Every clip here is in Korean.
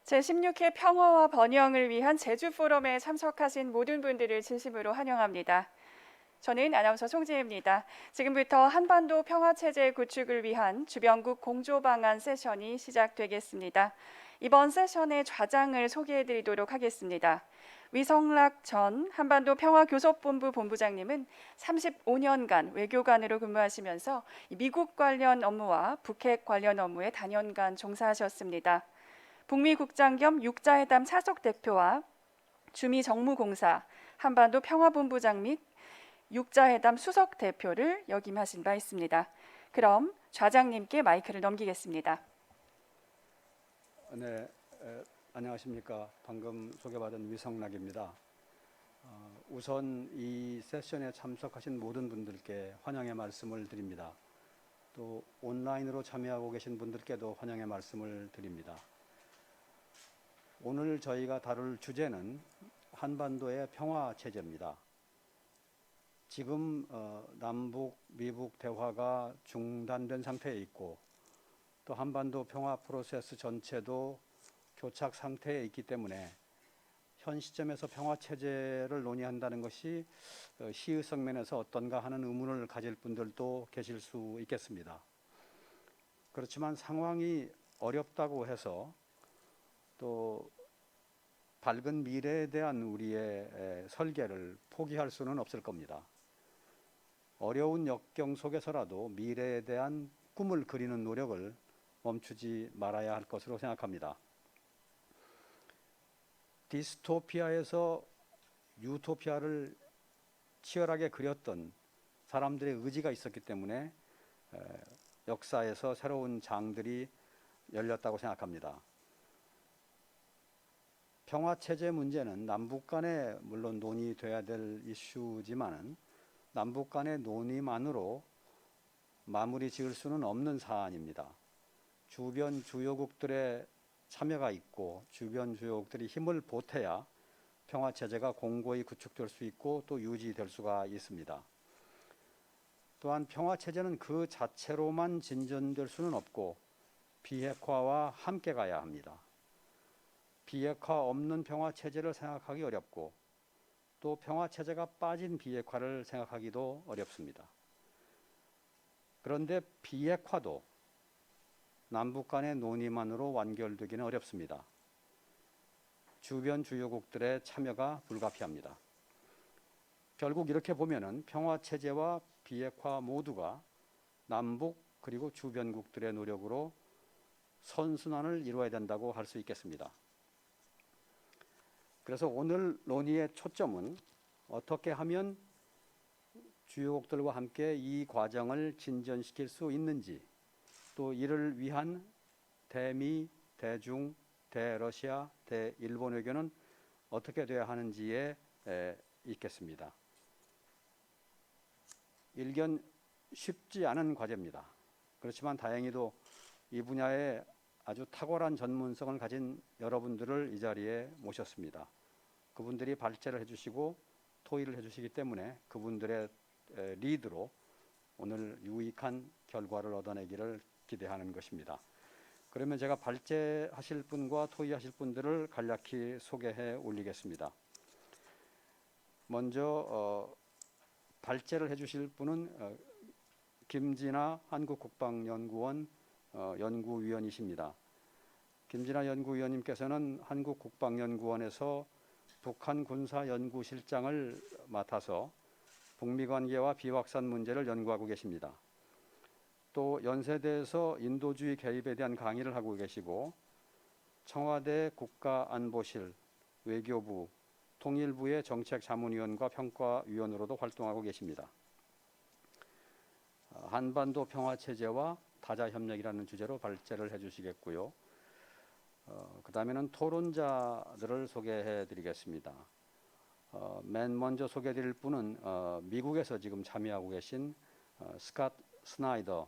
제16회 평화와 번영을 위한 제주 포럼에 참석하신 모든 분들을 진심으로 환영합니다. 저는 아나운서 송지혜입니다. 지금부터 한반도 평화체제 구축을 위한 주변국 공조 방안 세션이 시작되겠습니다. 이번 세션의 좌장을 소개해드리도록 하겠습니다. 위성락 전 한반도 평화교섭본부 본부장님은 35년간 외교관으로 근무하시면서 미국 관련 업무와 북핵 관련 업무에 단연간 종사하셨습니다. 북미 국장 겸 육자회담 차석 대표와 주미 정무공사, 한반도 평화본부장 및 육자회담 수석 대표를 역임하신 바 있습니다. 그럼 좌장님께 마이크를 넘기겠습니다. 네, 안녕하십니까. 방금 소개받은 위성락입니다. 우선 이 세션에 참석하신 모든 분들께 환영의 말씀을 드립니다. 또 온라인으로 참여하고 계신 분들께도 환영의 말씀을 드립니다. 오늘 저희가 다룰 주제는 한반도의 평화체제입니다. 지금 남북, 미북 대화가 중단된 상태에 있고 또 한반도 평화 프로세스 전체도 교착 상태에 있기 때문에 현 시점에서 평화체제를 논의한다는 것이 시의성 면에서 어떤가 하는 의문을 가질 분들도 계실 수 있겠습니다. 그렇지만 상황이 어렵다고 해서 또 밝은 미래에 대한 우리의 설계를 포기할 수는 없을 겁니다. 어려운 역경 속에서라도 미래에 대한 꿈을 그리는 노력을 멈추지 말아야 할 것으로 생각합니다. 디스토피아에서 유토피아를 치열하게 그렸던 사람들의 의지가 있었기 때문에 역사에서 새로운 장들이 열렸다고 생각합니다. 평화체제 문제는 남북 간에 물론 논의돼야 될 이슈지만은 남북 간의 논의만으로 마무리 지을 수는 없는 사안입니다. 주변 주요국들의 참여가 있고 주변 주요국들이 힘을 보태야 평화체제가 공고히 구축될 수 있고 또 유지될 수가 있습니다. 또한 평화체제는 그 자체로만 진전될 수는 없고 비핵화와 함께 가야 합니다. 비핵화 없는 평화체제를 생각하기 어렵고 또 평화체제가 빠진 비핵화를 생각하기도 어렵습니다. 그런데 비핵화도 남북 간의 논의만으로 완결되기는 어렵습니다. 주변 주요국들의 참여가 불가피합니다. 결국 이렇게 보면은 평화체제와 비핵화 모두가 남북 그리고 주변국들의 노력으로 선순환을 이루어야 된다고 할 수 있겠습니다. 그래서 오늘 논의의 초점은 어떻게 하면 주요국들과 함께 이 과정을 진전시킬 수 있는지 또 이를 위한 대미, 대중, 대러시아, 대일본 외교는 어떻게 돼야 하는지에 있겠습니다. 일견 쉽지 않은 과제입니다. 그렇지만 다행히도 이 분야에 아주 탁월한 전문성을 가진 여러분들을 이 자리에 모셨습니다. 그분들이 발제를 해주시고 토의를 해주시기 때문에 그분들의 리드로 오늘 유익한 결과를 얻어내기를 기대하는 것입니다. 그러면 제가 발제하실 분과 토의하실 분들을 간략히 소개해 올리겠습니다. 먼저 발제를 해주실 분은 김진아 한국국방연구원 연구위원이십니다. 김진아 연구위원님께서는 한국국방연구원에서 북한군사연구실장을 맡아서 북미관계와 비확산 문제를 연구하고 계십니다. 또 연세대에서 인도주의 개입에 대한 강의를 하고 계시고 청와대 국가안보실, 외교부, 통일부의 정책자문위원과 평가위원으로도 활동하고 계십니다. 한반도 평화체제와 다자협력이라는 주제로 발제를 해주시겠고요. 그 다음에는 토론자들을 소개해 드리겠습니다. 맨 먼저 소개해 드릴 분은 미국에서 지금 참여하고 계신 스캇 스나이더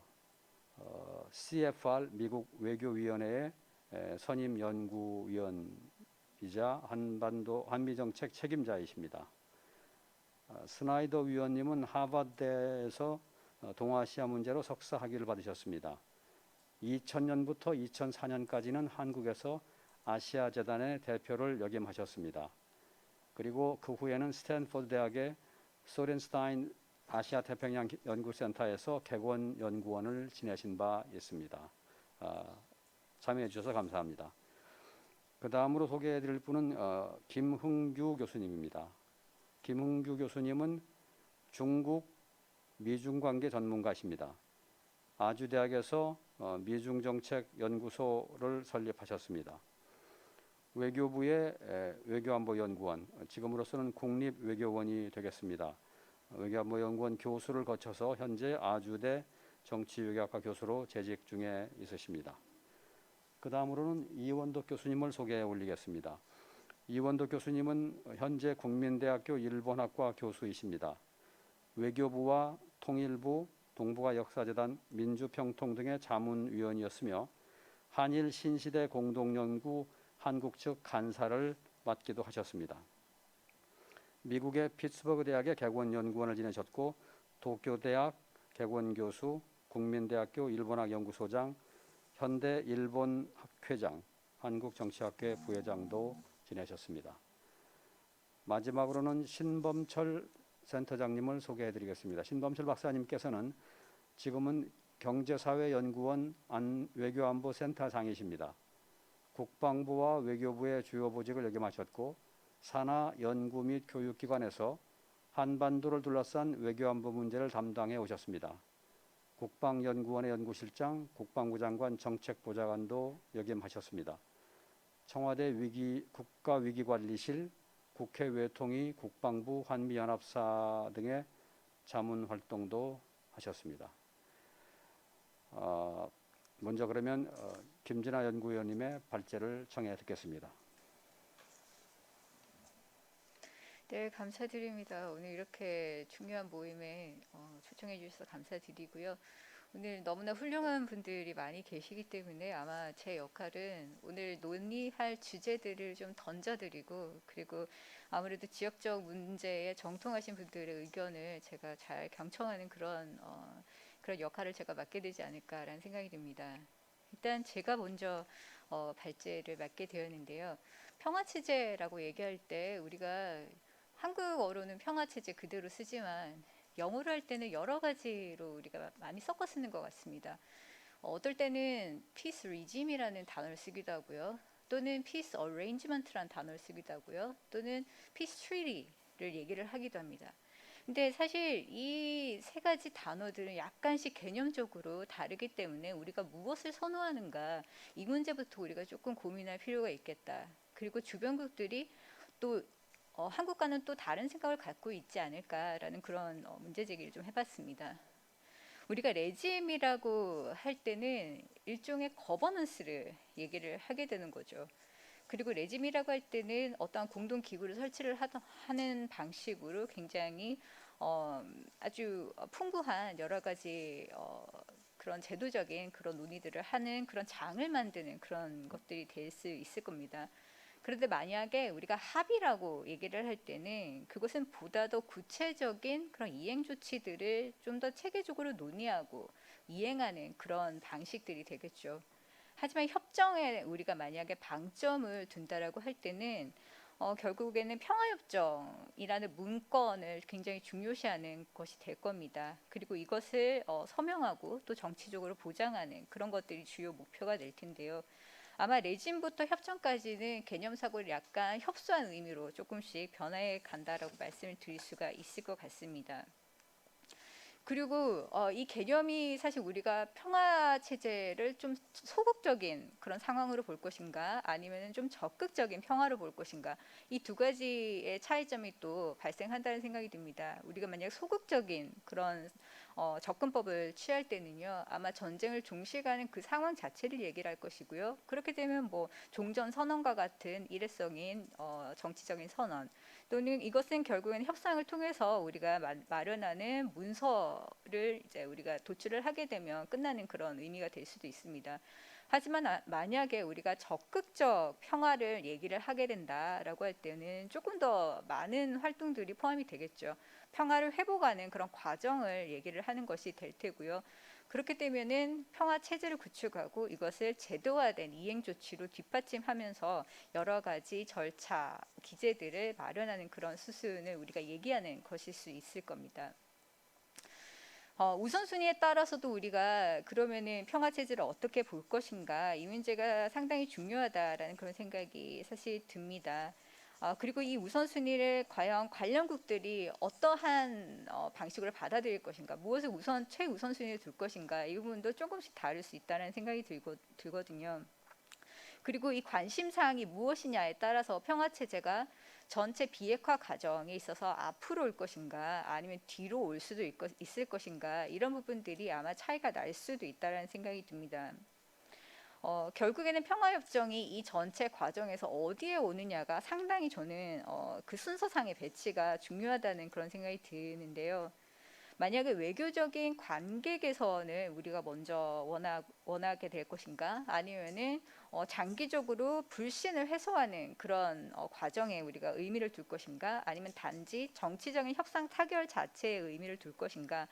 CFR 미국 외교위원회의 선임 연구위원이자 한미정책 책임자이십니다. 스나이더 위원님은 하버드대에서 동아시아 문제로 석사 학위를 받으셨습니다. 2000년부터 2004년까지는 한국에서 아시아 재단의 대표를 역임하셨습니다. 그리고 그 후에는 스탠포드 대학의 소렌스타인 아시아 태평양 연구센터에서 객원 연구원을 지내신 바 있습니다. 참여해 주셔서 감사합니다. 그 다음으로 소개해 드릴 분은 김흥규 교수님입니다. 김흥규 교수님은 중국 미중 관계 전문가십니다. 아주대학에서 미중정책연구소를 설립하셨습니다. 외교부의 외교안보연구원, 지금으로서는 국립외교원이 되겠습니다. 외교안보연구원 교수를 거쳐서 현재 아주대 정치외교학과 교수로 재직 중에 있으십니다. 그 다음으로는 이원덕 교수님을 소개해 올리겠습니다. 이원덕 교수님은 현재 국민대학교 일본학과 교수이십니다. 외교부와 통일부, 동북아 역사재단, 민주평통 등의 자문위원이었으며 한일 신시대 공동연구 한국 측 간사를 맡기도 하셨습니다. 미국의 피츠버그 대학의 객원연구원을 지내셨고 도쿄대학 객원교수, 국민대학교 일본학 연구소장, 현대 일본학회장, 한국정치학회 부회장도 지내셨습니다. 마지막으로는 신범철 센터장님을 소개해드리겠습니다. 신범철 박사님께서는 지금은 경제사회연구원 외교안보센터장이십니다. 국방부와 외교부의 주요 보직을 역임하셨고 산하 연구 및 교육기관에서 한반도를 둘러싼 외교안보 문제를 담당해 오셨습니다. 국방연구원의 연구실장, 국방부 장관 정책보좌관도 역임하셨습니다. 청와대 국가위기관리실, 국회 외통위, 국방부, 한미연합사 등의 자문 활동도 하셨습니다. 먼저 그러면 김진아 연구위원님의 발제를 청해 듣겠습니다. 네, 감사드립니다. 오늘 이렇게 중요한 모임에 초청해 주셔서 감사드리고요. 오늘 너무나 훌륭한 분들이 많이 계시기 때문에 아마 제 역할은 오늘 논의할 주제들을 좀 던져드리고 그리고 아무래도 지역적 문제에 정통하신 분들의 의견을 제가 잘 경청하는 그런 역할을 제가 맡게 되지 않을까라는 생각이 듭니다. 일단 제가 먼저 발제를 맡게 되었는데요. 평화체제라고 얘기할 때 우리가 한국어로는 평화체제 그대로 쓰지만 영어로 할 때는 여러 가지로 우리가 많이 섞어 쓰는 것 같습니다. 어떨 때는 peace regime이라는 단어를 쓰기도 하고요. 또는 peace arrangement라는 단어를 쓰기도 하고요. 또는 peace treaty를 얘기를 하기도 합니다. 근데 사실 이 세 가지 단어들은 약간씩 개념적으로 다르기 때문에 우리가 무엇을 선호하는가 이 문제부터 우리가 조금 고민할 필요가 있겠다. 그리고 주변국들이 또 한국과는 또 다른 생각을 갖고 있지 않을까라는 그런 문제 제기를 좀 해봤습니다. 우리가 레짐이라고 할 때는 일종의 거버넌스를 얘기를 하게 되는 거죠. 그리고 레짐이라고 할 때는 어떠한 공동 기구를 설치를 하는 방식으로 굉장히 아주 풍부한 여러 가지 그런 제도적인 그런 논의들을 하는 그런 장을 만드는 그런 것들이 될 수 있을 겁니다. 그런데 만약에 우리가 합의라고 얘기를 할 때는 그것은 보다 더 구체적인 그런 이행 조치들을 좀 더 체계적으로 논의하고 이행하는 그런 방식들이 되겠죠. 하지만 협정에 우리가 만약에 방점을 둔다라고 할 때는 결국에는 평화협정이라는 문건을 굉장히 중요시하는 것이 될 겁니다. 그리고 이것을 서명하고 또 정치적으로 보장하는 그런 것들이 주요 목표가 될 텐데요. 아마 레짐부터 협정까지는 개념사고를 약간 협소한 의미로 조금씩 변화해 간다라고 말씀을 드릴 수가 있을 것 같습니다. 그리고 이 개념이 사실 우리가 평화 체제를 좀 소극적인 그런 상황으로 볼 것인가 아니면 좀 적극적인 평화로 볼 것인가 이 두 가지의 차이점이 또 발생한다는 생각이 듭니다. 우리가 만약 소극적인 그런 접근법을 취할 때는요 아마 전쟁을 종식하는 그 상황 자체를 얘기를 할 것이고요. 그렇게 되면 뭐 종전 선언과 같은 일회성인 정치적인 선언 또는 이것은 결국엔 협상을 통해서 우리가 마련하는 문서를 이제 우리가 도출을 하게 되면 끝나는 그런 의미가 될 수도 있습니다. 하지만 만약에 우리가 적극적 평화를 얘기를 하게 된다라고 할 때는 조금 더 많은 활동들이 포함이 되겠죠. 평화를 회복하는 그런 과정을 얘기를 하는 것이 될 테고요. 그렇기 때문에는 평화 체제를 구축하고 이것을 제도화된 이행 조치로 뒷받침하면서 여러 가지 절차, 기제들을 마련하는 그런 수순을 우리가 얘기하는 것일 수 있을 겁니다. 우선순위에 따라서도 우리가 그러면은 평화 체제를 어떻게 볼 것인가, 이 문제가 상당히 중요하다라는 그런 생각이 사실 듭니다. 그리고 이 우선순위를 과연 관련국들이 어떠한 방식으로 받아들일 것인가, 무엇을 최우선순위에 둘 것인가, 이 부분도 조금씩 다를 수 있다는 생각이 들거든요. 그리고 이 관심 사항이 무엇이냐에 따라서 평화 체제가 전체 비핵화 과정에 있어서 앞으로 올 것인가 아니면 뒤로 올 수도 있을 것인가, 이런 부분들이 아마 차이가 날 수도 있다는 생각이 듭니다. 결국에는 평화협정이 이 전체 과정에서 어디에 오느냐가 상당히 저는 그 순서상의 배치가 중요하다는 그런 생각이 드는데요. 만약에 외교적인 관계 개선을 우리가 먼저 원하게 될 것인가, 아니면은 장기적으로 불신을 해소하는 그런 과정에 우리가 의미를 둘 것인가, 아니면 단지 정치적인 협상 타결 자체에 의미를 둘 것인가,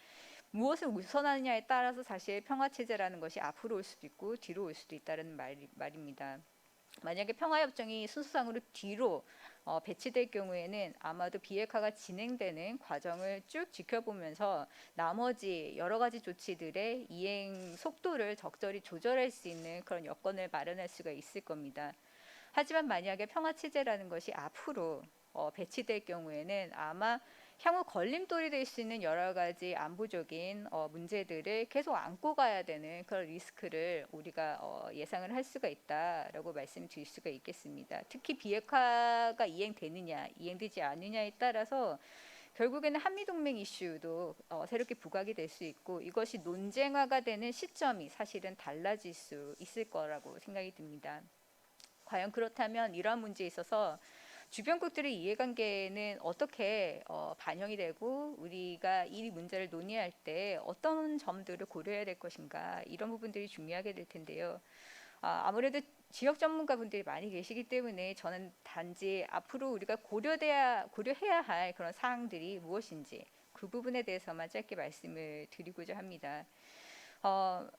무엇을 우선하느냐에 따라서 사실 평화 체제라는 것이 앞으로 올 수도 있고 뒤로 올 수도 있다는 말입니다. 만약에 평화협정이 순서상으로 뒤로 배치될 경우에는 아마도 비핵화가 진행되는 과정을 쭉 지켜보면서 나머지 여러 가지 조치들의 이행 속도를 적절히 조절할 수 있는 그런 여건을 마련할 수가 있을 겁니다. 하지만 만약에 평화체제라는 것이 앞으로 배치될 경우에는 아마 향후 걸림돌이 될 수 있는 여러 가지 안보적인 문제들을 계속 안고 가야 되는 그런 리스크를 우리가 예상을 할 수가 있다라고 말씀드릴 수가 있겠습니다. 특히 비핵화가 이행되느냐, 이행되지 않느냐에 따라서 결국에는 한미동맹 이슈도 새롭게 부각이 될 수 있고, 이것이 논쟁화가 되는 시점이 사실은 달라질 수 있을 거라고 생각이 듭니다. 과연 그렇다면 이러한 문제에 있어서 주변국들의 이해관계는 어떻게 반영이 되고 우리가 이 문제를 논의할 때 어떤 점들을 고려해야 될 것인가, 이런 부분들이 중요하게 될 텐데요. 아무래도 지역 전문가분들이 많이 계시기 때문에 저는 단지 앞으로 우리가 고려해야 할 그런 사항들이 무엇인지 그 부분에 대해서만 짧게 말씀을 드리고자 합니다.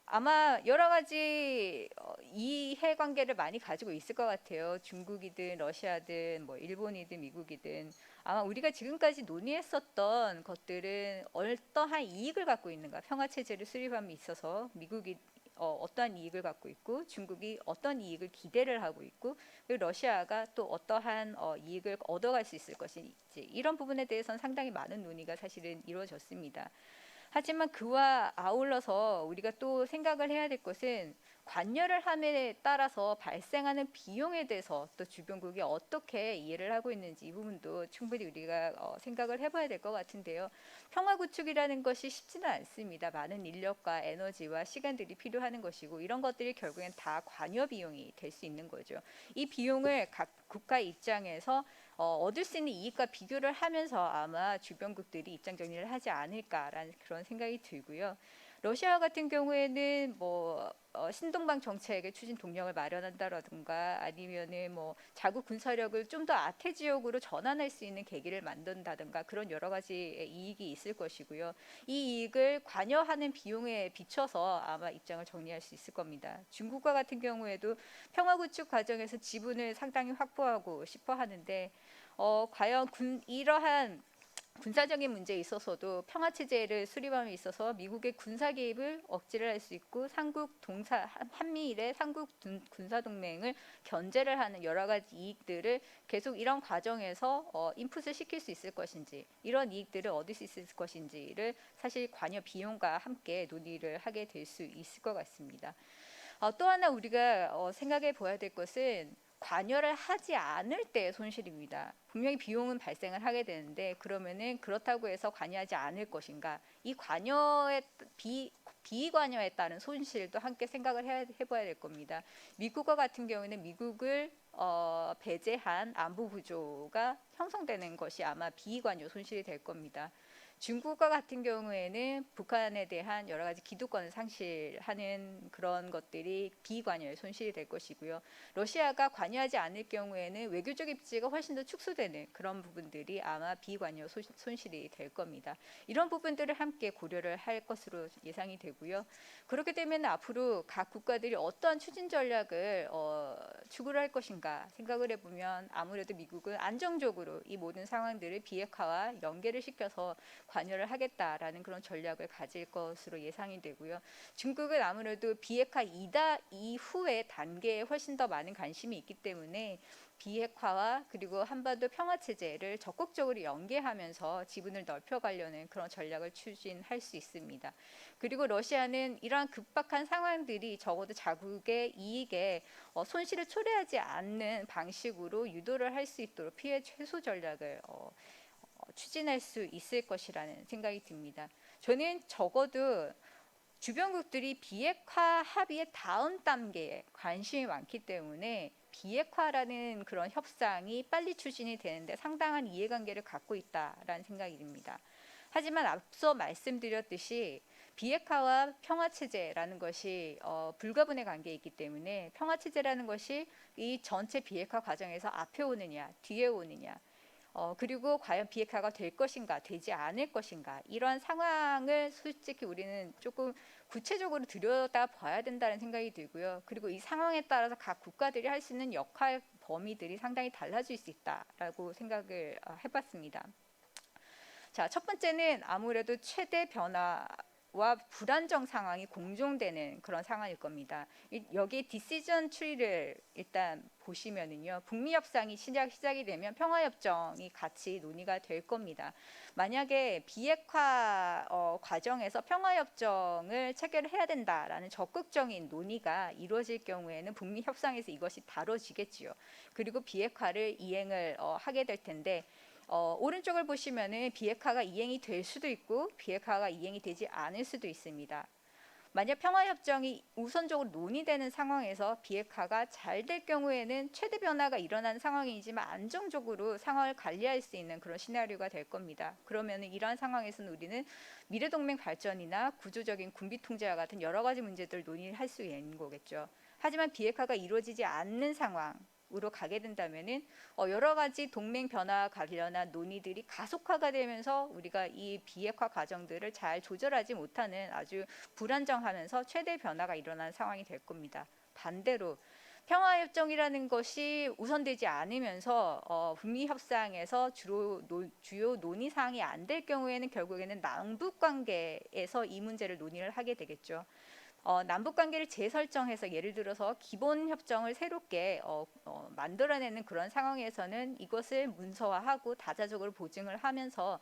아마 여러 가지 이해관계를 많이 가지고 있을 것 같아요. 중국이든 러시아든 뭐 일본이든 미국이든 아마 우리가 지금까지 논의했었던 것들은 어떠한 이익을 갖고 있는가, 평화체제를 수립함에 있어서 미국이 어떠한 이익을 갖고 있고, 중국이 어떤 이익을 기대를 하고 있고, 그리고 러시아가 또 어떠한 이익을 얻어갈 수 있을 것인지, 이런 부분에 대해서는 상당히 많은 논의가 사실은 이루어졌습니다. 하지만 그와 아울러서 우리가 또 생각을 해야 될 것은 관여를 함에 따라서 발생하는 비용에 대해서 또 주변국이 어떻게 이해를 하고 있는지, 이 부분도 충분히 우리가 생각을 해봐야 될 것 같은데요. 평화 구축이라는 것이 쉽지는 않습니다. 많은 인력과 에너지와 시간들이 필요한 것이고, 이런 것들이 결국엔 다 관여 비용이 될 수 있는 거죠. 이 비용을 각 국가 입장에서 얻을 수 있는 이익과 비교를 하면서 아마 주변국들이 입장 정리를 하지 않을까라는 그런 생각이 들고요. 러시아 같은 경우에는 뭐 신동방 정책의 추진 동력을 마련한다라든가, 아니면은 뭐 자국 군사력을 좀 더 아태 지역으로 전환할 수 있는 계기를 만든다든가, 그런 여러 가지의 이익이 있을 것이고요. 이 이익을 관여하는 비용에 비춰서 아마 입장을 정리할 수 있을 겁니다. 중국과 같은 경우에도 평화 구축 과정에서 지분을 상당히 확보하고 싶어 하는데, 과연 이러한 군사적인 문제에 있어서도 평화 체제를 수립함에 있어서 미국의 군사 개입을 억제를 할 수 있고, 한미일의 삼국 군사 동맹을 견제를 하는 여러 가지 이익들을 계속 이런 과정에서 인풋을 시킬 수 있을 것인지, 이런 이익들을 얻을 수 있을 것인지를 사실 관여 비용과 함께 논의를 하게 될 수 있을 것 같습니다. 또 하나 우리가 생각해 보아야 될 것은 관여를 하지 않을 때의 손실입니다. 분명히 비용은 발생을 하게 되는데, 그러면은 그렇다고 해서 관여하지 않을 것인가, 이 비관여에 따른 손실도 함께 생각을 해봐야 될 겁니다. 미국과 같은 경우는 미국을 배제한 안보 구조가 형성되는 것이 아마 비관여 손실이 될 겁니다. 중국과 같은 경우에는 북한에 대한 여러 가지 기득권을 상실하는 그런 것들이 비관여의 손실이 될 것이고요. 러시아가 관여하지 않을 경우에는 외교적 입지가 훨씬 더 축소되는 그런 부분들이 아마 비관여 손실이 될 겁니다. 이런 부분들을 함께 고려를 할 것으로 예상이 되고요. 그렇게 되면 앞으로 각 국가들이 어떠한 추진 전략을 추구를 할 것인가 생각을 해보면 아무래도 미국은 안정적으로 이 모든 상황들을 비핵화와 연계를 시켜서 관여를 하겠다라는 그런 전략을 가질 것으로 예상이 되고요. 중국은 아무래도 비핵화 이후의 단계에 훨씬 더 많은 관심이 있기 때문에 비핵화와 그리고 한반도 평화 체제를 적극적으로 연계하면서 지분을 넓혀가려는 그런 전략을 추진할 수 있습니다. 그리고 러시아는 이러한 급박한 상황들이 적어도 자국의 이익에 손실을 초래하지 않는 방식으로 유도를 할 수 있도록 피해 최소 전략을 추진할 수 있을 것이라는 생각이 듭니다. 저는 적어도 주변국들이 비핵화 합의의 다음 단계에 관심이 많기 때문에 비핵화라는 그런 협상이 빨리 추진이 되는데 상당한 이해관계를 갖고 있다라는 생각이 듭니다. 하지만 앞서 말씀드렸듯이 비핵화와 평화체제라는 것이 불가분의 관계에 있기 때문에 평화체제라는 것이 이 전체 비핵화 과정에서 앞에 오느냐 뒤에 오느냐 그리고 과연 비핵화가 될 것인가 되지 않을 것인가 이러한 상황을 솔직히 우리는 조금 구체적으로 들여다봐야 된다는 생각이 들고요. 그리고 이 상황에 따라서 각 국가들이 할 수 있는 역할 범위들이 상당히 달라질 수 있다라고 생각을 해봤습니다. 자, 첫 번째는 아무래도 최대 변화와 불안정 상황이 공존되는 그런 상황일 겁니다. 여기 디시전 트리를 일단 보시면은요. 북미 협상이 시작이 되면 평화 협정이 같이 논의가 될 겁니다. 만약에 비핵화 과정에서 평화 협정을 체결을 해야 된다라는 적극적인 논의가 이루어질 경우에는 북미 협상에서 이것이 다뤄지겠지요. 그리고 비핵화를 이행을 하게 될 텐데 오른쪽을 보시면은 비핵화가 이행이 될 수도 있고 비핵화가 이행이 되지 않을 수도 있습니다. 만약 평화협정이 우선적으로 논의되는 상황에서 비핵화가 잘 될 경우에는 최대 변화가 일어나는 상황이지만 안정적으로 상황을 관리할 수 있는 그런 시나리오가 될 겁니다. 그러면 이러한 상황에서는 우리는 미래동맹 발전이나 구조적인 군비 통제와 같은 여러 가지 문제들을 논의할 수 있는 거겠죠. 하지만 비핵화가 이루어지지 않는 상황으로 가게 된다면은 여러 가지 동맹 변화와 관련한 논의들이 가속화가 되면서 우리가 이 비핵화 과정들을 잘 조절하지 못하는 아주 불안정하면서 최대 변화가 일어나는 상황이 될 겁니다. 반대로 평화협정이라는 것이 우선되지 않으면서 북미 협상에서 주요 논의 사항이 안 될 경우에는 결국에는 남북 관계에서 이 문제를 논의를 하게 되겠죠. 남북 관계를 재설정해서 예를 들어서 기본 협정을 새롭게 만들어내는 그런 상황에서는 이것을 문서화하고 다자적으로 보증을 하면서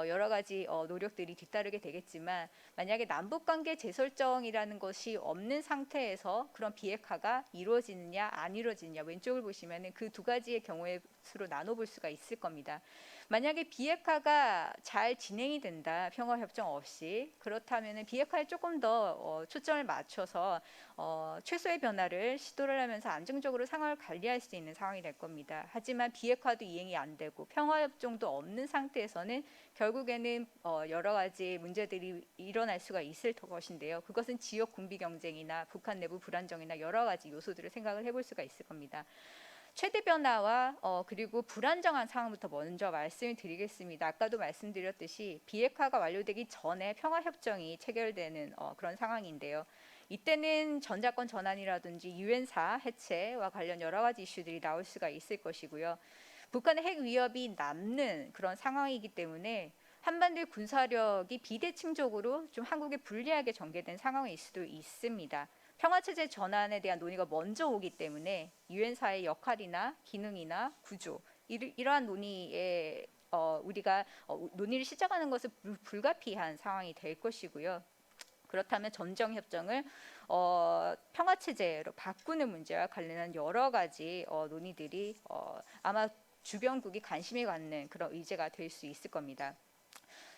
여러 가지 노력들이 뒤따르게 되겠지만 만약에 남북 관계 재설정이라는 것이 없는 상태에서 그런 비핵화가 이루어지느냐 안 이루어지느냐 왼쪽을 보시면은 그 두 가지의 경우의 수로 나눠볼 수가 있을 겁니다. 만약에 비핵화가 잘 진행이 된다 평화협정 없이 그렇다면 비핵화에 조금 더 초점을 맞춰서 최소의 변화를 시도를 하면서 안정적으로 상황을 관리할 수 있는 상황이 될 겁니다. 하지만 비핵화도 이행이 안 되고 평화협정도 없는 상태에서는 결국에는 여러 가지 문제들이 일어날 수가 있을 것인데요. 그것은 지역 군비 경쟁이나 북한 내부 불안정이나 여러 가지 요소들을 생각을 해볼 수가 있을 겁니다. 최대 변화와 그리고 불안정한 상황부터 먼저 말씀을 드리겠습니다. 아까도 말씀드렸듯이 비핵화가 완료되기 전에 평화협정이 체결되는 그런 상황인데요. 이때는 전자권 전환이라든지 유엔사 해체와 관련 여러 가지 이슈들이 나올 수가 있을 것이고요. 북한의 핵 위협이 남는 그런 상황이기 때문에 한반도의 군사력이 비대칭적으로 좀 한국에 불리하게 전개된 상황일 수도 있습니다. 평화체제 전환에 대한 논의가 먼저 오기 때문에 유엔사의 역할이나 기능이나 구조 이러한 논의에 우리가 논의를 시작하는 것은 불가피한 상황이 될 것이고요. 그렇다면 전정협정을 평화체제로 바꾸는 문제와 관련한 여러 가지 논의들이 아마 주변국이 관심이 갖는 그런 의제가 될 수 있을 겁니다.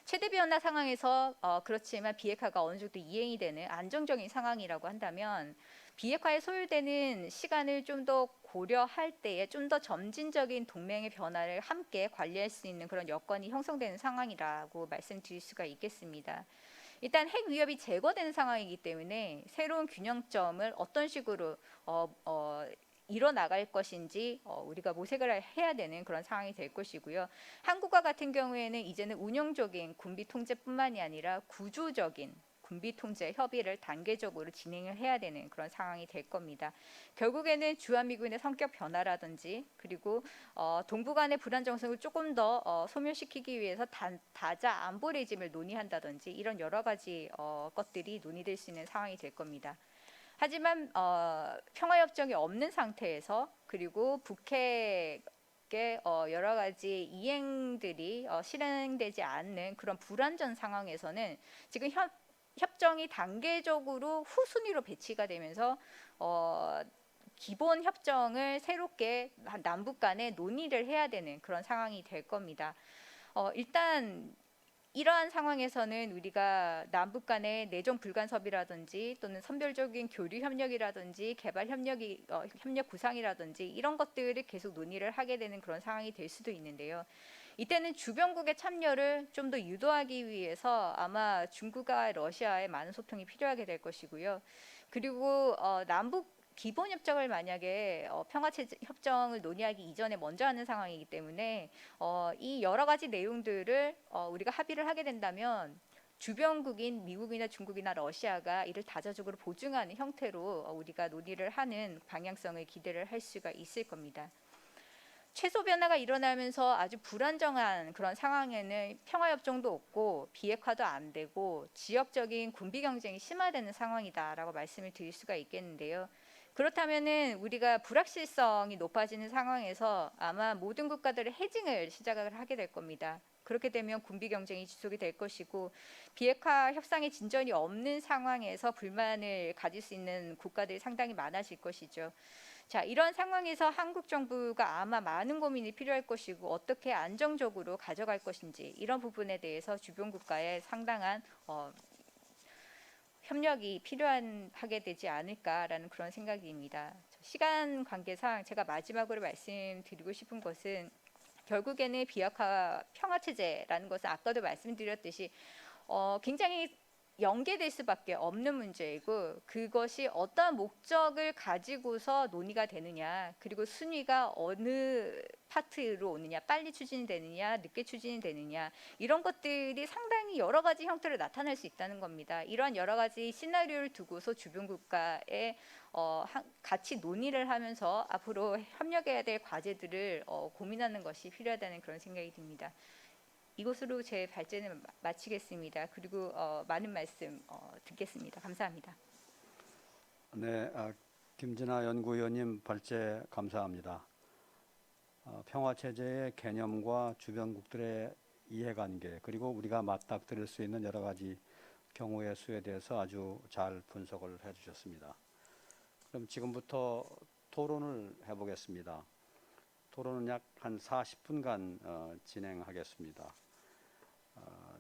최대 변화 상황에서 그렇지만 비핵화가 어느 정도 이행이 되는 안정적인 상황이라고 한다면 비핵화에 소요되는 시간을 좀 더 고려할 때에 좀 더 점진적인 동맹의 변화를 함께 관리할 수 있는 그런 여건이 형성되는 상황이라고 말씀드릴 수가 있겠습니다. 일단 핵 위협이 제거되는 상황이기 때문에 새로운 균형점을 어떤 식으로 이뤄나갈 것인지 우리가 모색을 해야 되는 그런 상황이 될 것이고요. 한국과 같은 경우에는 이제는 운영적인 군비 통제뿐만이 아니라 구조적인 군비 통제 협의를 단계적으로 진행을 해야 되는 그런 상황이 될 겁니다. 결국에는 주한미군의 성격 변화라든지 그리고 동북 간의 불안 정성을 조금 더 소멸시키기 위해서 다자 안보 레짐을 논의한다든지 이런 여러 가지 것들이 논의될 수 있는 상황이 될 겁니다. 하지만 평화협정이 없는 상태에서 그리고 북핵의 여러 가지 이행들이 실행되지 않는 그런 불안전 상황에서는 지금 협정이 단계적으로 후순위로 배치가 되면서 기본 협정을 새롭게 남북 간에 논의를 해야 되는 그런 상황이 될 겁니다. 일단 이러한 상황에서는 우리가 남북 간의 내정 불간섭이라든지 또는 선별적인 교류 협력이라든지 개발 협력 구상이라든지 이런 것들을 계속 논의를 하게 되는 그런 상황이 될 수도 있는데요. 이때는 주변국의 참여를 좀 더 유도하기 위해서 아마 중국과 러시아의 많은 소통이 필요하게 될 것이고요. 그리고 남북 기본 협정을 만약에 평화체제 협정을 논의하기 이전에 먼저 하는 상황이기 때문에 이 여러 가지 내용들을 우리가 합의를 하게 된다면 주변국인 미국이나 중국이나 러시아가 이를 다자적으로 보증하는 형태로 우리가 논의를 하는 방향성을 기대를 할 수가 있을 겁니다. 최소 변화가 일어나면서 아주 불안정한 그런 상황에는 평화협정도 없고 비핵화도 안 되고 지역적인 군비 경쟁이 심화되는 상황이다라고 말씀을 드릴 수가 있겠는데요. 그렇다면은 우리가 불확실성이 높아지는 상황에서 아마 모든 국가들의 해징을 시작을 하게 될 겁니다. 그렇게 되면 군비 경쟁이 지속이 될 것이고 비핵화 협상의 진전이 없는 상황에서 불만을 가질 수 있는 국가들이 상당히 많아질 것이죠. 자, 이런 상황에서 한국 정부가 아마 많은 고민이 필요할 것이고 어떻게 안정적으로 가져갈 것인지 이런 부분에 대해서 주변 국가의 상당한 협력이 필요하게 되지 않을까라는 그런 생각입니다. 시간 관계상 제가 마지막으로 말씀드리고 싶은 것은 결국에는 비핵화 평화 체제라는 것은 아까도 말씀드렸듯이 굉장히 연계될 수밖에 없는 문제이고 그것이 어떠한 목적을 가지고서 논의가 되느냐 그리고 순위가 어느 파트로 오느냐 빨리 추진이 되느냐 늦게 추진이 되느냐 이런 것들이 상당히 여러 가지 형태로 나타날 수 있다는 겁니다. 이러한 여러 가지 시나리오를 두고서 주변 국가에 같이 논의를 하면서 앞으로 협력해야 될 과제들을 고민하는 것이 필요하다는 그런 생각이 듭니다. 이것으로 제 발제는 마치겠습니다. 그리고 많은 말씀 듣겠습니다. 감사합니다. 네, 김진아 연구위원님 발제 감사합니다. 평화체제의 개념과 주변국들의 이해관계 그리고 우리가 맞닥뜨릴 수 있는 여러 가지 경우의 수에 대해서 아주 잘 분석을 해주셨습니다. 그럼 지금부터 토론을 해보겠습니다. 토론은 약 한 40분간 진행하겠습니다.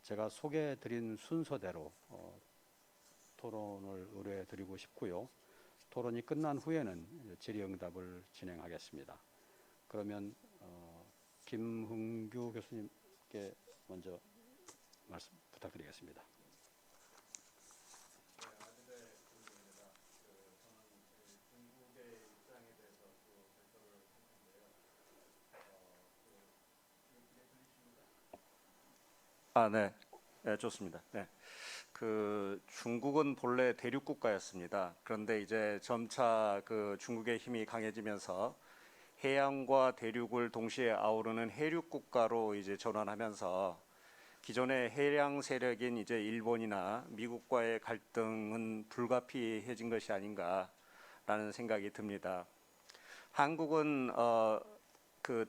제가 소개해드린 순서대로 토론을 의뢰드리고 싶고요. 토론이 끝난 후에는 질의응답을 진행하겠습니다. 그러면 김흥규 교수님께 먼저 말씀 부탁드리겠습니다. 네. 네, 좋습니다. 네. 중국은 본래 대륙 국가였습니다. 그런데 이제 점차 중국의 힘이 강해지면서 해양과 대륙을 동시에 아우르는 해륙 국가로 이제 전환하면서 기존의 해양 세력인 이제 일본이나 미국과의 갈등은 불가피해진 것이 아닌가라는 생각이 듭니다. 한국은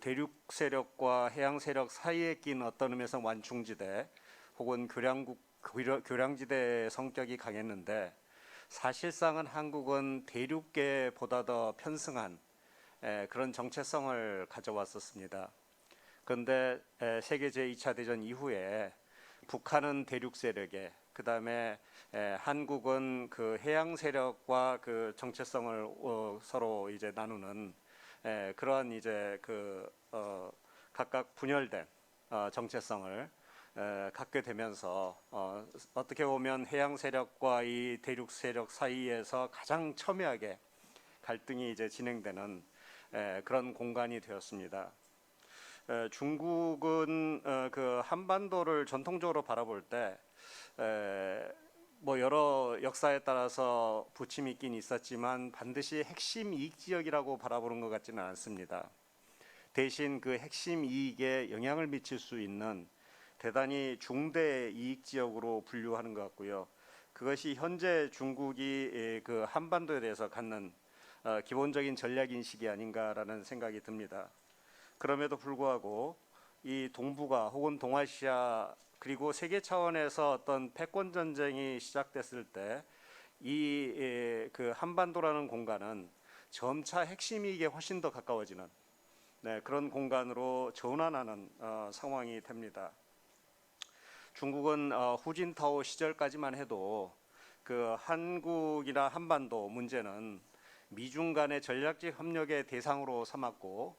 대륙 세력과 해양 세력 사이에 낀 어떤 의미에서 완충지대 혹은 교량지대 성격이 강했는데 사실상은 한국은 대륙계보다 더 편승한 그런 정체성을 가져왔었습니다. 그런데 세계 제2차 대전 이후에 북한은 대륙 세력에, 그다음에 한국은 그 해양 세력과 그 정체성을 서로 이제 나누는 그러한 이제 각각 분열된 정체성을 갖게 되면서 어떻게 보면 해양 세력과 이 대륙 세력 사이에서 가장 첨예하게 갈등이 이제 진행되는 그런 공간이 되었습니다. 중국은 그 한반도를 전통적으로 바라볼 때 뭐 여러 역사에 따라서 부침이 있긴 있었지만 반드시 핵심 이익 지역이라고 바라보는 것 같지는 않습니다. 대신 그 핵심 이익에 영향을 미칠 수 있는 대단히 중대 이익 지역으로 분류하는 것 같고요. 그것이 현재 중국이 그 한반도에 대해서 갖는 기본적인 전략 인식이 아닌가라는 생각이 듭니다. 그럼에도 불구하고 이 동북아 혹은 동아시아 그리고 세계 차원에서 어떤 패권 전쟁이 시작됐을 때 이 그 한반도라는 공간은 점차 핵심 이익에 훨씬 더 가까워지는 그런 공간으로 전환하는 상황이 됩니다. 중국은 후진타오 시절까지만 해도 그 한국이나 한반도 문제는 미중 간의 전략적 협력의 대상으로 삼았고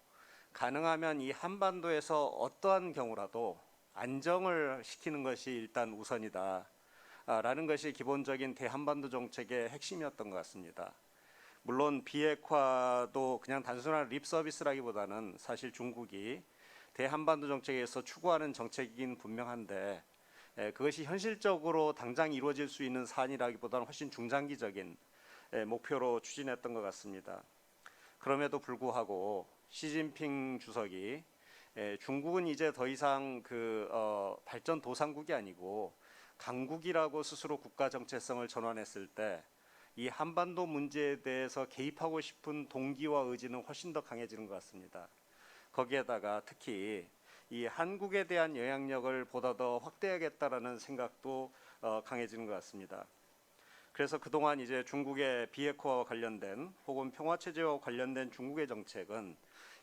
가능하면 이 한반도에서 어떠한 경우라도 안정을 시키는 것이 일단 우선이다 라는 것이 기본적인 대한반도 정책의 핵심이었던 것 같습니다. 물론 비핵화도 그냥 단순한 립 서비스라기보다는 사실 중국이 대한반도 정책에서 추구하는 정책이긴 분명한데 그것이 현실적으로 당장 이루어질 수 있는 사안이라기보다는 훨씬 중장기적인 목표로 추진했던 것 같습니다. 그럼에도 불구하고 시진핑 주석이 중국은 이제 더 이상 발전 도상국이 아니고 강국이라고 스스로 국가 정체성을 전환했을 때 이 한반도 문제에 대해서 개입하고 싶은 동기와 의지는 훨씬 더 강해지는 것 같습니다. 거기에다가 특히 이 한국에 대한 영향력을 보다 더 확대하겠다라는 생각도 강해지는 것 같습니다. 그래서 그동안 이제 중국의 비핵화와 관련된 혹은 평화체제와 관련된 중국의 정책은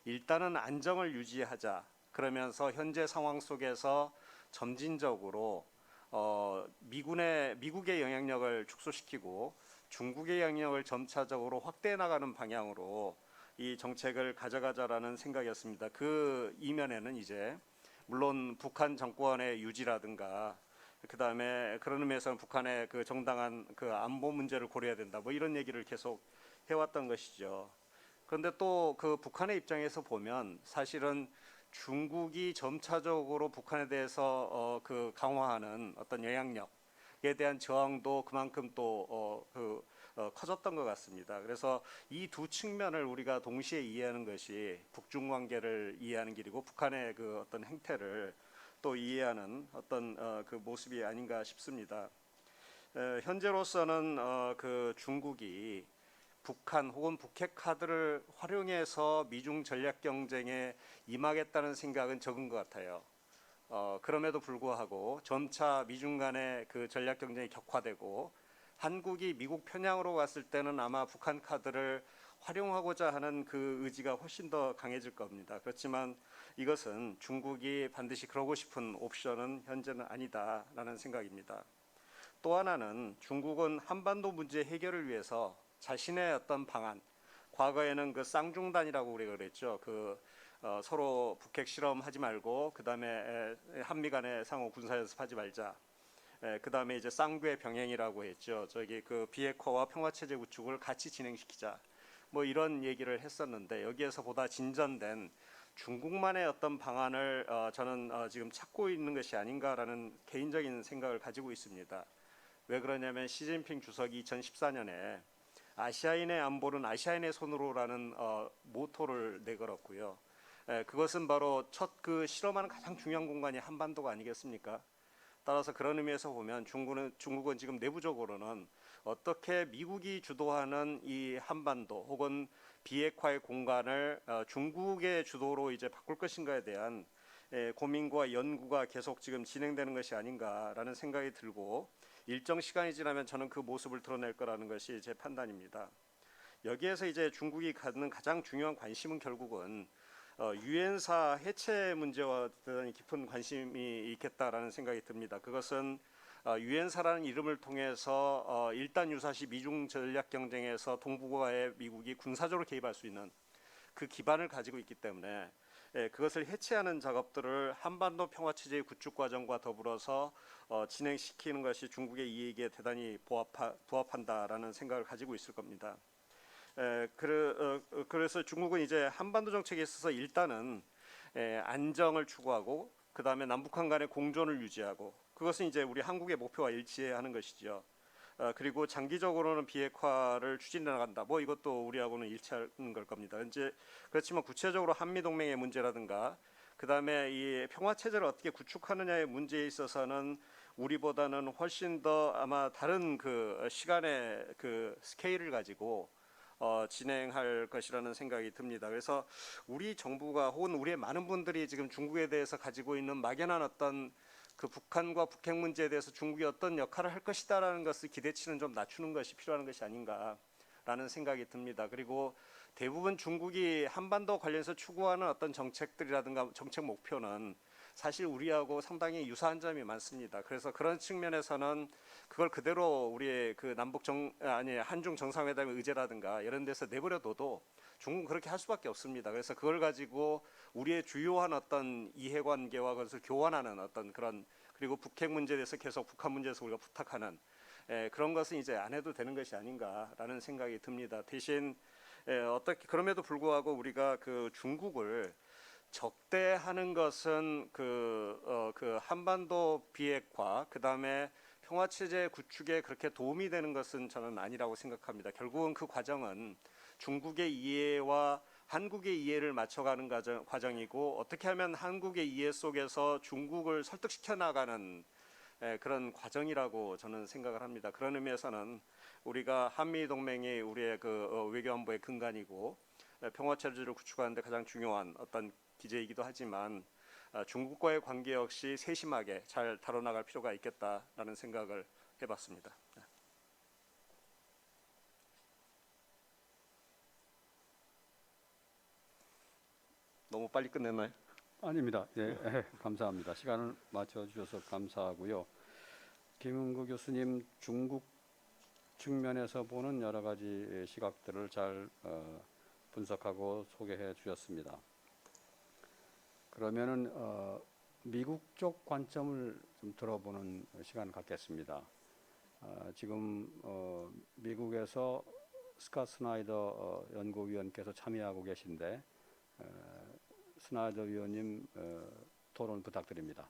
일단은 안정을 유지하자 그러면서 현재 상황 속에서 점진적으로 미국의 영향력을 축소시키고 중국의 영향력을 점차적으로 확대해 나가는 방향으로 이 정책을 가져가자라는 생각이었습니다. 그 이면에는 이제 물론 북한 정권의 유지라든가 그다음에 그런 의미에서는 북한의 그 정당한 그 안보 문제를 고려해야 된다. 뭐 이런 얘기를 계속 해왔던 것이죠. 그런데 또 그 북한의 입장에서 보면 사실은 중국이 점차적으로 북한에 대해서 강화하는 어떤 영향력에 대한 저항도 그만큼 또 커졌던 것 같습니다. 그래서 이 두 측면을 우리가 동시에 이해하는 것이 북중 관계를 이해하는 길이고 북한의 그 어떤 행태를 또 이해하는 어떤 그 모습이 아닌가 싶습니다. 현재로서는 그 중국이 북한 혹은 북핵 카드를 활용해서 미중 전략 경쟁에 임하겠다는 생각은 적은 것 같아요. 그럼에도 불구하고 점차 미중 간의 그 전략 경쟁이 격화되고 한국이 미국 편향으로 갔을 때는 아마 북한 카드를 활용하고자 하는 그 의지가 훨씬 더 강해질 겁니다. 그렇지만 이것은 중국이 반드시 그러고 싶은 옵션은 현재는 아니다라는 생각입니다. 또 하나는 중국은 한반도 문제 해결을 위해서 자신의 어떤 방안, 과거에는 그 쌍중단이라고 우리가 그랬죠. 서로 북핵 실험하지 말고 그다음에 한미 간의 상호 군사 연습하지 말자. 그다음에 이제 쌍궤 병행이라고 했죠. 그 비핵화와 평화 체제 구축을 같이 진행시키자. 뭐 이런 얘기를 했었는데 여기에서 보다 진전된 중국만의 어떤 방안을 저는 지금 찾고 있는 것이 아닌가라는 개인적인 생각을 가지고 있습니다. 왜 그러냐면 시진핑 주석이 2014년에 아시아인의 안보는 아시아인의 손으로라는 모토를 내걸었고요. 그것은 바로 첫 그 실험하는 가장 중요한 공간이 한반도가 아니겠습니까? 따라서 그런 의미에서 보면 중국은 지금 내부적으로는 어떻게 미국이 주도하는 이 한반도 혹은 비핵화의 공간을 중국의 주도로 이제 바꿀 것인가에 대한 고민과 연구가 계속 지금 진행되는 것이 아닌가라는 생각이 들고 일정 시간이 지나면 저는 그 모습을 드러낼 거라는 것이 제 판단입니다. 여기에서 이제 중국이 갖는 가장 중요한 관심은 결국은 유엔사 해체 문제와 대단히 깊은 관심이 있겠다라는 생각이 듭니다. 그것은 유엔사라는 이름을 통해서 1단 유사시 미중 전략 경쟁에서 동북아에 미국이 군사적으로 개입할 수 있는 그 기반을 가지고 있기 때문에 그것을 해체하는 작업들을 한반도 평화체제의 구축 과정과 더불어서 진행시키는 것이 중국의 이익에 대단히 부합한다라는 생각을 가지고 있을 겁니다. 그래서 중국은 이제 한반도 정책에 있어서 일단은 안정을 추구하고 그 다음에 남북한 간의 공존을 유지하고 그것은 이제 우리 한국의 목표와 일치하는 것이죠. 그리고 장기적으로는 비핵화를 추진해 나간다. 뭐 이것도 우리하고는 일치하는 걸 겁니다. 이제 그렇지만 구체적으로 한미 동맹의 문제라든가 그 다음에 이 평화 체제를 어떻게 구축하느냐의 문제에 있어서는 우리보다는 훨씬 더 아마 다른 그 시간의 그 스케일을 가지고 진행할 것이라는 생각이 듭니다. 그래서 우리 정부가 혹은 우리의 많은 분들이 지금 중국에 대해서 가지고 있는 막연한 어떤 그 북한과 북핵 문제에 대해서 중국이 어떤 역할을 할 것이다라는 것을 기대치는 좀 낮추는 것이 필요한 것이 아닌가라는 생각이 듭니다. 그리고 대부분 중국이 한반도 관련해서 추구하는 어떤 정책들이라든가 정책 목표는 사실 우리하고 상당히 유사한 점이 많습니다. 그래서 그런 측면에서는 그걸 그대로 우리의 그 한중 정상회담의 의제라든가 이런 데서 내버려둬도 중국은 그렇게 할 수밖에 없습니다. 그래서 그걸 가지고 우리의 주요한 어떤 이해관계와 그것을 교환하는 어떤 그런 그리고 북핵 문제에 대해서 계속 북한 문제에서 우리가 부탁하는 그런 것은 이제 안 해도 되는 것이 아닌가라는 생각이 듭니다. 대신 어떻게 그럼에도 불구하고 우리가 그 중국을 적대하는 것은 그 한반도 비핵화 그 다음에 평화 체제 구축에 그렇게 도움이 되는 것은 저는 아니라고 생각합니다. 결국은 그 과정은 중국의 이해와 한국의 이해를 맞춰가는 과정이고 어떻게 하면 한국의 이해 속에서 중국을 설득시켜 나가는 그런 과정이라고 저는 생각을 합니다. 그런 의미에서는 우리가 한미 동맹이 우리의 그 외교안보의 근간이고 평화 체제를 구축하는 데 가장 중요한 어떤 기제이기도 하지만 중국과의 관계 역시 세심하게 잘 다뤄나갈 필요가 있겠다라는 생각을 해봤습니다. 너무 빨리 끝냈나요? 아닙니다. 예, 감사합니다. 시간을 맞춰주셔서 감사하고요. 김은구 교수님 중국 측면에서 보는 여러 가지 시각들을 잘 분석하고 소개해 주셨습니다. 그러면은 미국 쪽 관점을 좀 들어보는 시간 갖겠습니다. 지금 미국에서 스캇 스나이더 연구위원께서 참여하고 계신데 스나이더 위원님 토론 부탁드립니다.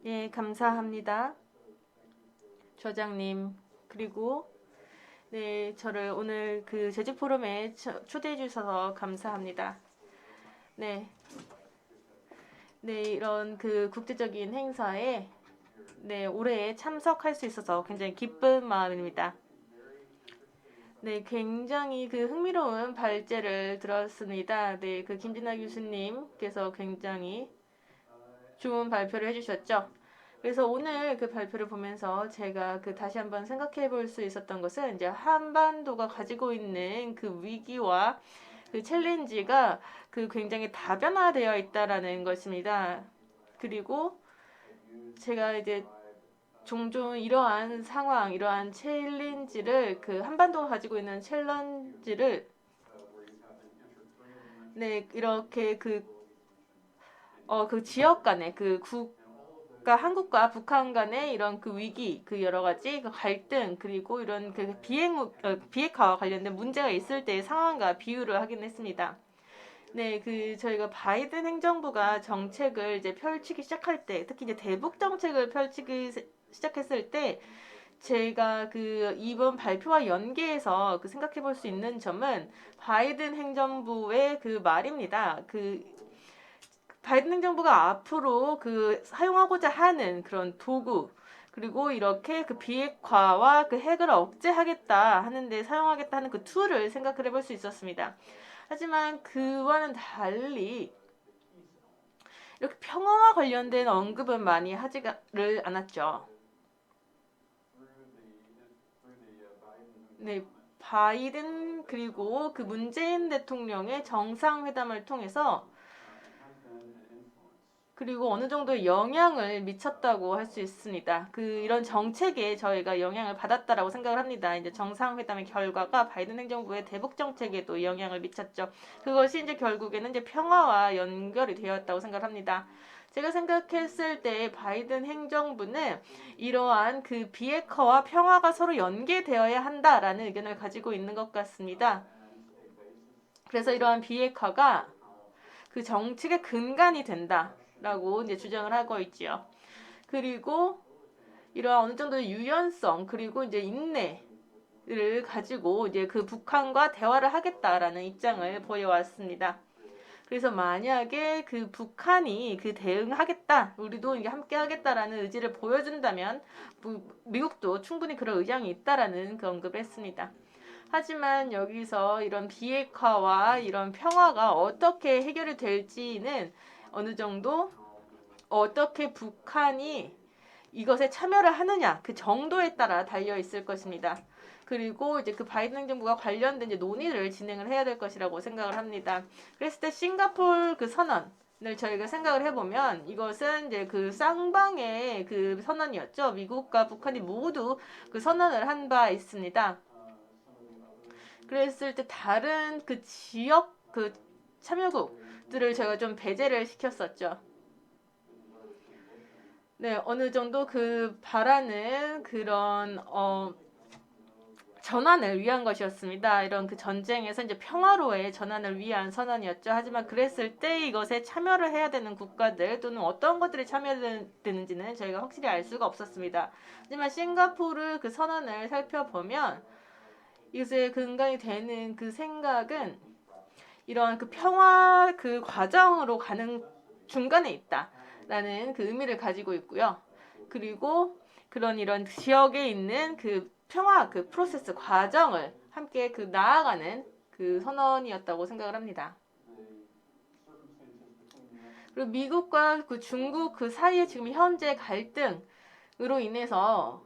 예, 감사합니다. 저장님, 그리고 네, 저를 오늘 그 제주 포럼에 초대해 주셔서 감사합니다. 네. 네, 이런 그 국제적인 행사에 네, 올해 참석할 수 있어서 굉장히 기쁜 마음입니다. 네, 굉장히 그 흥미로운 발제를 들었습니다. 네, 그 김진아 교수님께서 굉장히 좋은 발표를 해주셨죠. 그래서 오늘 그 발표를 보면서 제가 그 다시 한번 생각해 볼 수 있었던 것은 이제 한반도가 가지고 있는 그 위기와 그 챌린지가 그 굉장히 다변화되어 있다라는 것입니다. 그리고 제가 이제 종종 이러한 상황, 이러한 챌린지를 그 한반도가 가지고 있는 챌린지를 네, 이렇게 그 지역 간의 그 그러니까 한국과 북한 간의 이런 그 위기, 그 여러 가지 그 갈등, 그리고 이런 그 비핵화와 관련된 문제가 있을 때의 상황과 비유를 하긴 했습니다. 네, 그 저희가 바이든 행정부가 정책을 이제 펼치기 시작할 때, 특히 이제 대북 정책을 펼치기 시작했을 때, 제가 그 이번 발표와 연계해서 그 생각해 볼 수 있는 점은 바이든 행정부의 그 말입니다. 그 바이든 행정부가 앞으로 그 사용하고자 하는 그런 도구 그리고 이렇게 그 비핵화와 그 핵을 억제하겠다 하는데 사용하겠다 하는 그 툴을 생각을 해볼 수 있었습니다. 하지만 그와는 달리 이렇게 평화와 관련된 언급은 많이 하지를 않았죠. 네, 바이든 그리고 그 문재인 대통령의 정상회담을 통해서 그리고 어느 정도의 영향을 미쳤다고 할 수 있습니다. 이런 정책에 저희가 영향을 받았다라고 생각을 합니다. 이제 정상회담의 결과가 바이든 행정부의 대북 정책에도 영향을 미쳤죠. 그것이 이제 결국에는 이제 평화와 연결이 되었다고 생각을 합니다. 제가 생각했을 때 바이든 행정부는 이러한 그 비핵화와 평화가 서로 연계되어야 한다라는 의견을 가지고 있는 것 같습니다. 그래서 이러한 비핵화가 그 정책의 근간이 된다라고 이제 주장을 하고 있지요. 그리고 이러한 어느 정도의 유연성 그리고 이제 인내를 가지고 이제 그 북한과 대화를 하겠다라는 입장을 보여왔습니다. 그래서 만약에 그 북한이 그 대응하겠다, 우리도 이게 함께 하겠다라는 의지를 보여준다면 미국도 충분히 그런 의향이 있다라는 그 언급을 했습니다. 하지만 여기서 이런 비핵화와 이런 평화가 어떻게 해결이 될지는 어느 정도 어떻게 북한이 이것에 참여를 하느냐 그 정도에 따라 달려 있을 것입니다. 그리고 이제 그 바이든 행정부가 관련된 이제 논의를 진행을 해야 될 것이라고 생각을 합니다. 그랬을 때 싱가포르 그 선언을 저희가 생각을 해보면 이것은 이제 그 쌍방의 그 선언이었죠. 미국과 북한이 모두 그 선언을 한 바 있습니다. 그랬을 때 다른 그 지역 그 참여국들을 저희가 좀 배제를 시켰었죠. 네, 어느 정도 그 바라는 그런 전환을 위한 것이었습니다. 이런 그 전쟁에서 이제 평화로의 전환을 위한 선언이었죠. 하지만 그랬을 때 이것에 참여를 해야 되는 국가들 또는 어떤 것들이 참여되는지는 저희가 확실히 알 수가 없었습니다. 하지만 싱가포르 그 선언을 살펴보면 이것의 근간이 되는 그 생각은 이런 그 평화 그 과정으로 가는 중간에 있다라는 그 의미를 가지고 있고요. 그리고 그런 이런 지역에 있는 그 평화 그 프로세스 과정을 함께 그 나아가는 그 선언이었다고 생각을 합니다. 그리고 미국과 그 중국 그 사이에 지금 현재 갈등으로 인해서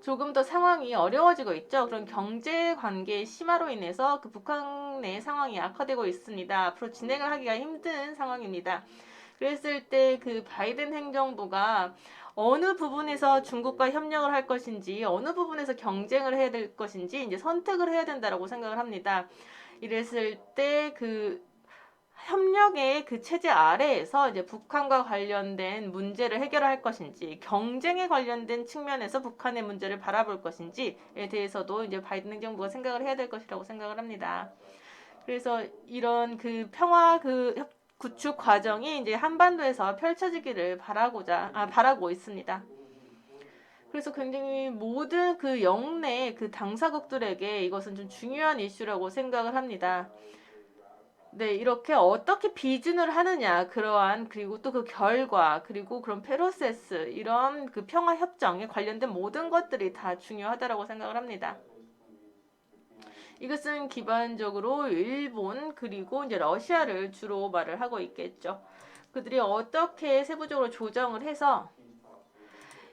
조금 더 상황이 어려워지고 있죠. 그런 경제 관계 심화로 인해서 그 북한 내 상황이 악화되고 있습니다. 앞으로 진행을 하기가 힘든 상황입니다. 그랬을 때 그 바이든 행정부가 어느 부분에서 중국과 협력을 할 것인지 어느 부분에서 경쟁을 해야 될 것인지 이제 선택을 해야 된다라고 생각을 합니다. 이랬을 때 그 협력의 그 체제 아래에서 이제 북한과 관련된 문제를 해결할 것인지 경쟁에 관련된 측면에서 북한의 문제를 바라볼 것인지에 대해서도 이제 바이든 행정부가 생각을 해야 될 것이라고 생각을 합니다. 그래서 이런 그 평화 그 구축 과정이 이제 한반도에서 펼쳐지기를 바라고 있습니다. 그래서 굉장히 모든 그 영내 그 당사국들에게 이것은 좀 중요한 이슈라고 생각을 합니다. 네, 이렇게 어떻게 비준을 하느냐, 그러한, 그리고 또 그 결과, 그리고 그런 프로세스, 이런 그 평화 협정에 관련된 모든 것들이 다 중요하다라고 생각을 합니다. 이것은 기본적으로 일본, 그리고 이제 러시아를 주로 말을 하고 있겠죠. 그들이 어떻게 세부적으로 조정을 해서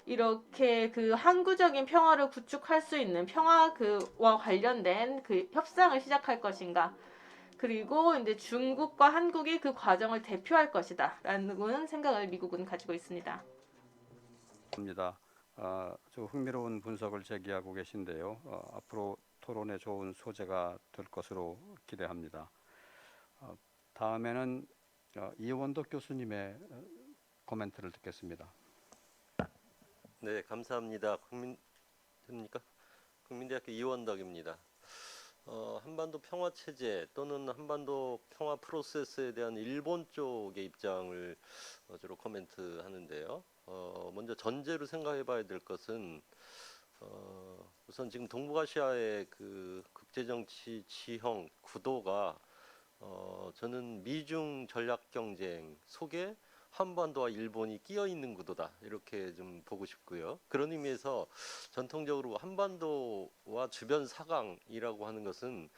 이렇게 그 항구적인 평화를 구축할 수 있는 평화 그와 관련된 그 협상을 시작할 것인가. 그리고 이제 중국과 한국이 그 과정을 대표할 것이다라는 생각을 미국은 가지고 있습니다. 입니다. 좀 흥미로운 분석을 제기하고 계신데요. 앞으로 토론에 좋은 소재가 될 것으로 기대합니다. 다음에는 이원덕 교수님의 코멘트를 듣겠습니다. 네, 감사합니다. 국민대학교 이원덕입니다. 한반도 평화 체제 또는 한반도 평화 프로세스에 대한 일본 쪽의 입장을 주로 코멘트하는데요. 먼저 전제로 생각해봐야 될 것은 우선 지금 동북아시아의 그 국제정치 지형 구도가 저는 미중 전략 경쟁 속에 한반도와 일본이 끼어 있는 구도다 이렇게 좀 보고 싶고요. 그런 의미에서 전통적으로 한반도와 주변 사강이라고 하는 것은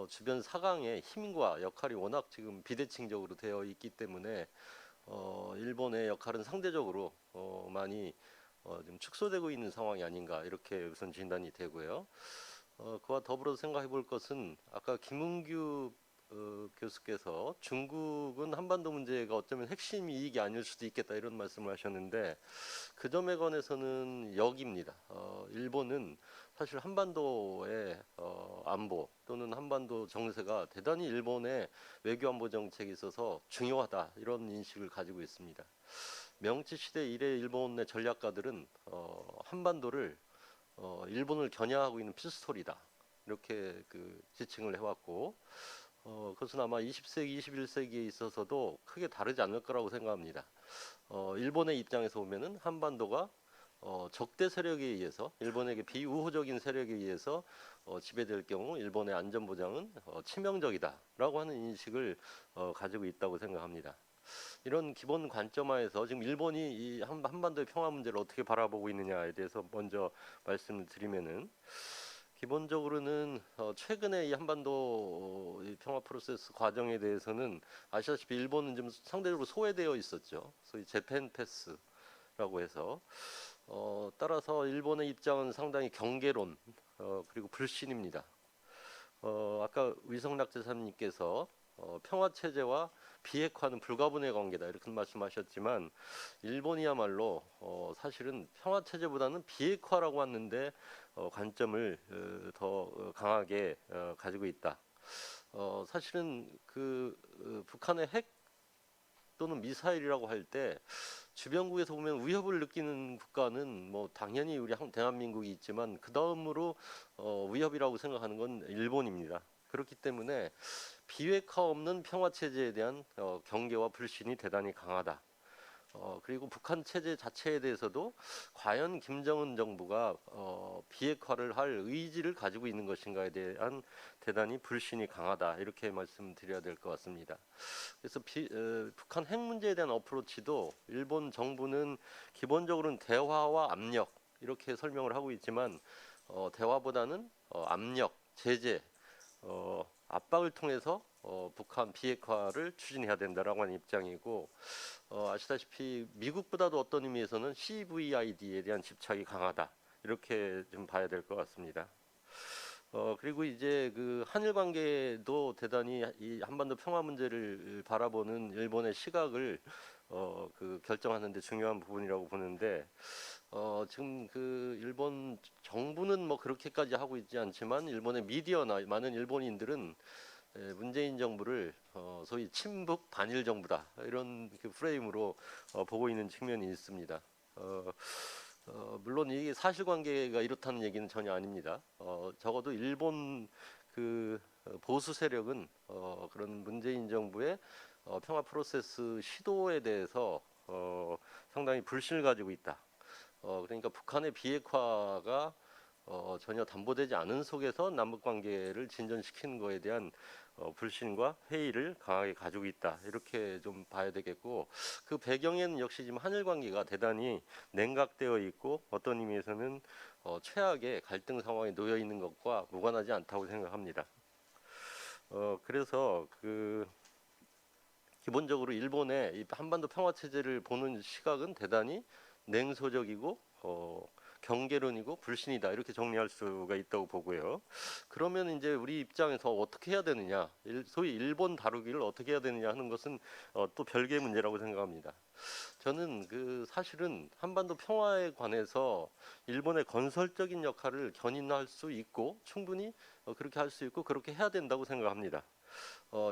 주변 사강의 힘과 역할이 워낙 지금 비대칭적으로 되어 있기 때문에 일본의 역할은 상대적으로 많이 좀 축소되고 있는 상황이 아닌가 이렇게 우선 진단이 되고요. 그와 더불어 생각해 볼 것은 아까 김은규 교수께서 중국은 한반도 문제가 어쩌면 핵심 이익이 아닐 수도 있겠다 이런 말씀을 하셨는데 그 점에 관해서는 역입니다. 일본은 사실 한반도의 안보 또는 한반도 정세가 대단히 일본의 외교 안보 정책에 있어서 중요하다 이런 인식을 가지고 있습니다. 명치 시대 이래 일본의 전략가들은 한반도를 일본을 겨냥하고 있는 피스톨이다 이렇게 그 지칭을 해왔고 그것은 아마 20세기, 21세기에 있어서도 크게 다르지 않을 거라고 생각합니다. 일본의 입장에서 보면은 한반도가 적대 세력에 의해서 일본에게 비우호적인 세력에 의해서 지배될 경우 일본의 안전 보장은 치명적이다라고 하는 인식을 가지고 있다고 생각합니다. 이런 기본 관점하에서 지금 일본이 이 한반도의 평화 문제를 어떻게 바라보고 있느냐에 대해서 먼저 말씀을 드리면은 기본적으로는 최근에 이 한반도 이 평화 프로세스 과정에 대해서는 아시다시피 일본은 좀 상대적으로 소외되어 있었죠. 소위 재팬 패스라고 해서 따라서 일본의 입장은 상당히 경계론 그리고 불신입니다. 아까 위성락 대사님께서 평화 체제와 비핵화는 불가분의 관계다 이렇게 말씀하셨지만 일본이야말로 사실은 평화 체제보다는 비핵화라고 하는데 관점을 더 강하게 가지고 있다. 사실은 북한의 핵 또는 미사일이라고 할 때 주변국에서 보면 위협을 느끼는 국가는 뭐 당연히 우리 대한민국이 있지만 그 다음으로 위협이라고 생각하는 건 일본입니다. 그렇기 때문에 비핵화 없는 평화 체제에 대한 경계와 불신이 대단히 강하다. 그리고 북한 체제 자체에 대해서도 과연 김정은 정부가 비핵화를 할 의지를 가지고 있는 것인가에 대한 대단히 불신이 강하다 이렇게 말씀드려야 될 것 같습니다. 그래서 북한 핵 문제에 대한 어프로치도 일본 정부는 기본적으로는 대화와 압력 이렇게 설명을 하고 있지만 대화보다는 압력, 제재, 압박을 통해서 북한 비핵화를 추진해야 된다라고 하는 입장이고 아시다시피 미국보다도 어떤 의미에서는 CVID에 대한 집착이 강하다 이렇게 좀 봐야 될 것 같습니다. 그리고 이제 그 한일 관계도 대단히 이 한반도 평화 문제를 바라보는 일본의 시각을 결정하는데 중요한 부분이라고 보는데 지금 그 일본 정부는 뭐 그렇게까지 하고 있지 않지만 일본의 미디어나 많은 일본인들은 문재인 정부를 소위 친북 반일 정부다 이런 그 프레임으로 보고 있는 측면이 있습니다. 물론 이게 사실관계가 이렇다는 얘기는 전혀 아닙니다. 적어도 일본 그 보수 세력은 그런 문재인 정부의 평화 프로세스 시도에 대해서 상당히 불신을 가지고 있다. 그러니까 북한의 비핵화가 전혀 담보되지 않은 속에서 남북 관계를 진전시키는 것에 대한 불신과 회의를 강하게 가지고 있다 이렇게 좀 봐야 되겠고 그 배경에는 역시 지금 한일 관계가 대단히 냉각되어 있고 어떤 의미에서는 최악의 갈등 상황에 놓여 있는 것과 무관하지 않다고 생각합니다. 그래서 기본적으로 일본의 이 한반도 평화 체제를 보는 시각은 대단히 냉소적이고 경계론이고 불신이다 이렇게 정리할 수가 있다고 보고요. 그러면 이제 우리 입장에서 어떻게 해야 되느냐, 소위 일본 다루기를 어떻게 해야 되느냐 하는 것은 또 별개의 문제라고 생각합니다. 저는 사실은 한반도 평화에 관해서 일본의 건설적인 역할을 견인할 수 있고 충분히 그렇게 할 수 있고 그렇게 해야 된다고 생각합니다.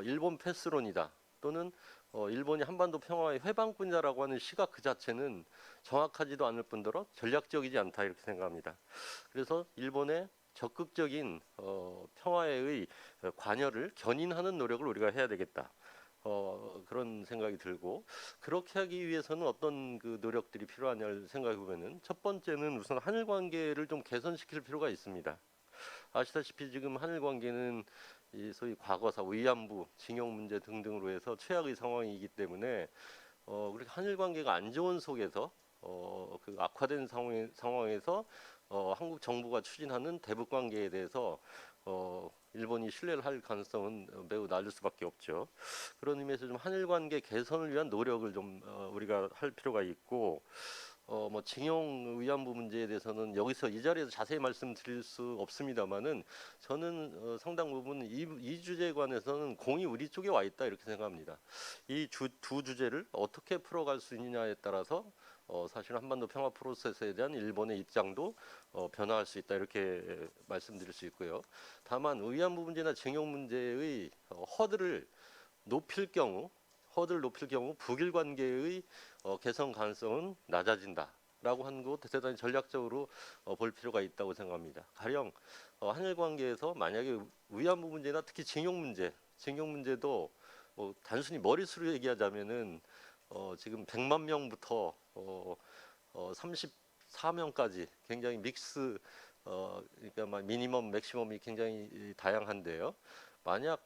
일본 패스론이다 또는 일본이 한반도 평화의 회방꾼이다라고 하는 시각 그 자체는 정확하지도 않을 뿐더러 전략적이지 않다 이렇게 생각합니다. 그래서 일본의 적극적인 평화의 관여를 견인하는 노력을 우리가 해야 되겠다. 그런 생각이 들고 그렇게 하기 위해서는 어떤 그 노력들이 필요하냐를 생각해 보면은 첫 번째는 우선 한일 관계를 좀 개선시킬 필요가 있습니다. 아시다시피 지금 한일 관계는 이 소위 과거사, 위안부, 징용 문제 등등으로 해서 최악의 상황이기 때문에 우리 한일 관계가 안 좋은 속에서 그 악화된 상황에서 한국 정부가 추진하는 대북 관계에 대해서 일본이 신뢰를 할 가능성은 매우 낮을 수밖에 없죠. 그런 의미에서 좀 한일 관계 개선을 위한 노력을 좀 우리가 할 필요가 있고 뭐 징용 위안부 문제에 대해서는 여기서 이 자리에서 자세히 말씀드릴 수 없습니다만은 저는 상당 부분 이 주제에 관해서는 공이 우리 쪽에 와 있다 이렇게 생각합니다. 이 두 주제를 어떻게 풀어갈 수 있느냐에 따라서 사실 한반도 평화 프로세스에 대한 일본의 입장도 변화할 수 있다 이렇게 말씀드릴 수 있고요. 다만 위안부 문제나 징용 문제의 허들을 높일 경우 북일 관계의 개선 가능성은 낮아진다라고 하는 것 대단히 전략적으로 볼 필요가 있다고 생각합니다. 가령 한일 관계에서 만약에 위안부 문제나 특히 징용 문제도 뭐 단순히 머릿수로 얘기하자면은 지금 100만 명부터 34명까지 굉장히 그러니까 미니멈 맥시멈이 굉장히 다양한데요. 만약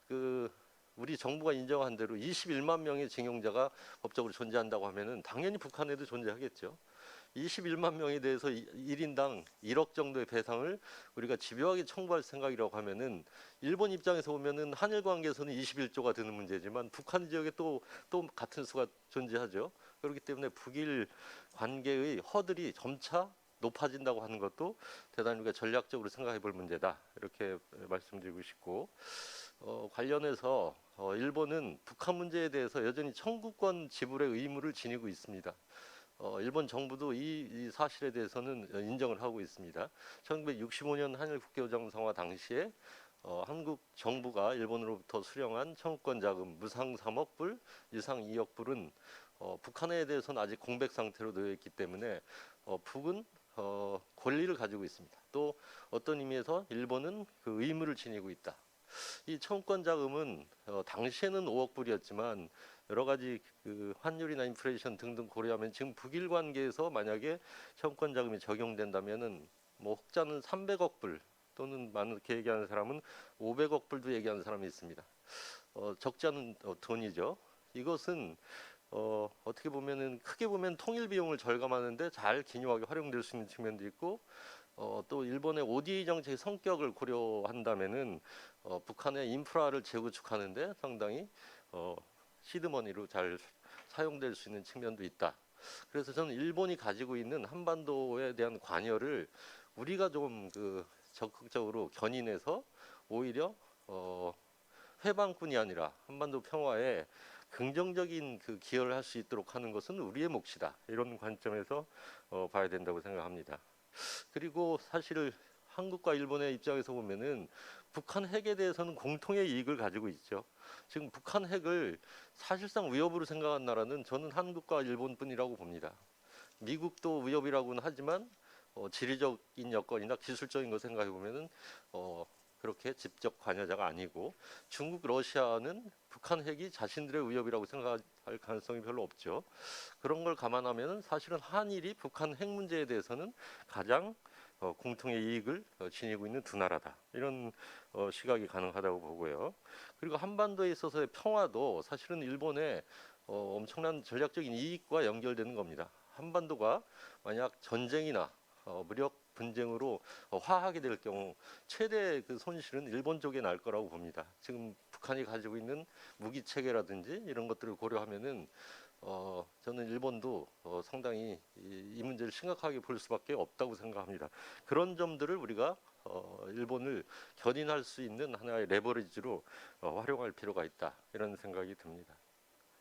우리 정부가 인정한 대로 21만 명의 징용자가 법적으로 존재한다고 하면은 당연히 북한에도 존재하겠죠. 21만 명에 대해서 1인당 1억 정도의 배상을 우리가 집요하게 청구할 생각이라고 하면은 일본 입장에서 보면은 한일 관계에서는 21조가 되는 문제지만 북한 지역에 또 같은 수가 존재하죠. 그렇기 때문에 북일 관계의 허들이 점차 높아진다고 하는 것도 대단히 우리가 전략적으로 생각해 볼 문제다. 이렇게 말씀드리고 싶고 관련해서 일본은 북한 문제에 대해서 여전히 청구권 지불의 의무를 지니고 있습니다. 일본 정부도 이 사실에 대해서는 인정을 하고 있습니다. 1965년 한일 국교정상화 당시에 한국 정부가 일본으로부터 수령한 청구권 자금 무상 3억 불, 유상 2억 불은 북한에 대해서는 아직 공백 상태로 놓여 있기 때문에 북은 권리를 가지고 있습니다. 또 어떤 의미에서 일본은 그 의무를 지니고 있다. 이 청구권 자금은 당시에는 5억 불이었지만 여러 가지 그 환율이나 인플레이션 등등 고려하면 지금 북일 관계에서 만약에 청구권 자금이 적용된다면은 뭐 혹자는 300억 불 또는 많게 얘기하는 사람은 500억 불도 얘기하는 사람이 있습니다. 적지 않은 돈이죠. 이것은 어떻게 보면은 크게 보면 통일 비용을 절감하는데 잘 기묘하게 활용될 수 있는 측면도 있고 또 일본의 ODA 정책의 성격을 고려한다면은 북한의 인프라를 재구축하는데 상당히 시드머니로 잘 사용될 수 있는 측면도 있다. 그래서 저는 일본이 가지고 있는 한반도에 대한 관여를 우리가 좀 적극적으로 견인해서 오히려 회방뿐이 아니라 한반도 평화에 긍정적인 기여를 할 수 있도록 하는 것은 우리의 몫이다. 이런 관점에서 봐야 된다고 생각합니다. 그리고 사실 한국과 일본의 입장에서 보면은 북한 핵에 대해서는 공통의 이익을 가지고 있죠. 지금 북한 핵을 사실상 위협으로 생각한 나라는 저는 한국과 일본뿐이라고 봅니다. 미국도 위협이라고는 하지만 지리적인 여건이나 기술적인 거 생각해 보면은 그렇게 직접 관여자가 아니고 중국, 러시아는 북한 핵이 자신들의 위협이라고 생각할 가능성이 별로 없죠. 그런 걸 감안하면 사실은 한일이 북한 핵 문제에 대해서는 가장 공통의 이익을 지니고 있는 두 나라다. 이런 시각이 가능하다고 보고요. 그리고 한반도에 있어서의 평화도 사실은 일본의 엄청난 전략적인 이익과 연결되는 겁니다. 한반도가 만약 전쟁이나 무력 분쟁으로 화하게 될 경우 최대 손실은 일본 쪽에 날 거라고 봅니다. 지금 북한이 가지고 있는 무기 체계라든지 이런 것들을 고려하면은 저는 일본도 상당히 이 문제를 심각하게 볼 수밖에 없다고 생각합니다. 그런 점들을 우리가 일본을 견인할 수 있는 하나의 레버리지로 활용할 필요가 있다 이런 생각이 듭니다.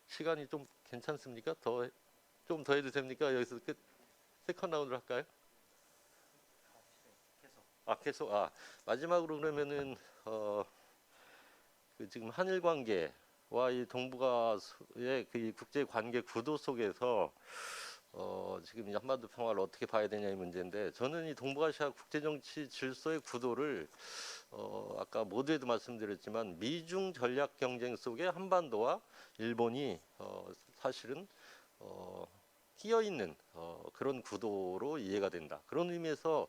시간이 좀 괜찮습니까? 좀 더 해도 됩니까? 여기서 끝. 세컨 라운드 할까요? 계속. 마지막으로 그러면은 지금 한일 관계와 이 동북아의 이 국제 관계 구도 속에서 지금 이 한반도 평화를 어떻게 봐야 되냐 이 문제인데 저는 이 동북아시아 국제 정치 질서의 구도를 아까 모두에도 말씀드렸지만 미중 전략 경쟁 속에 한반도와 일본이 사실은 끼어 있는 그런 구도로 이해가 된다. 그런 의미에서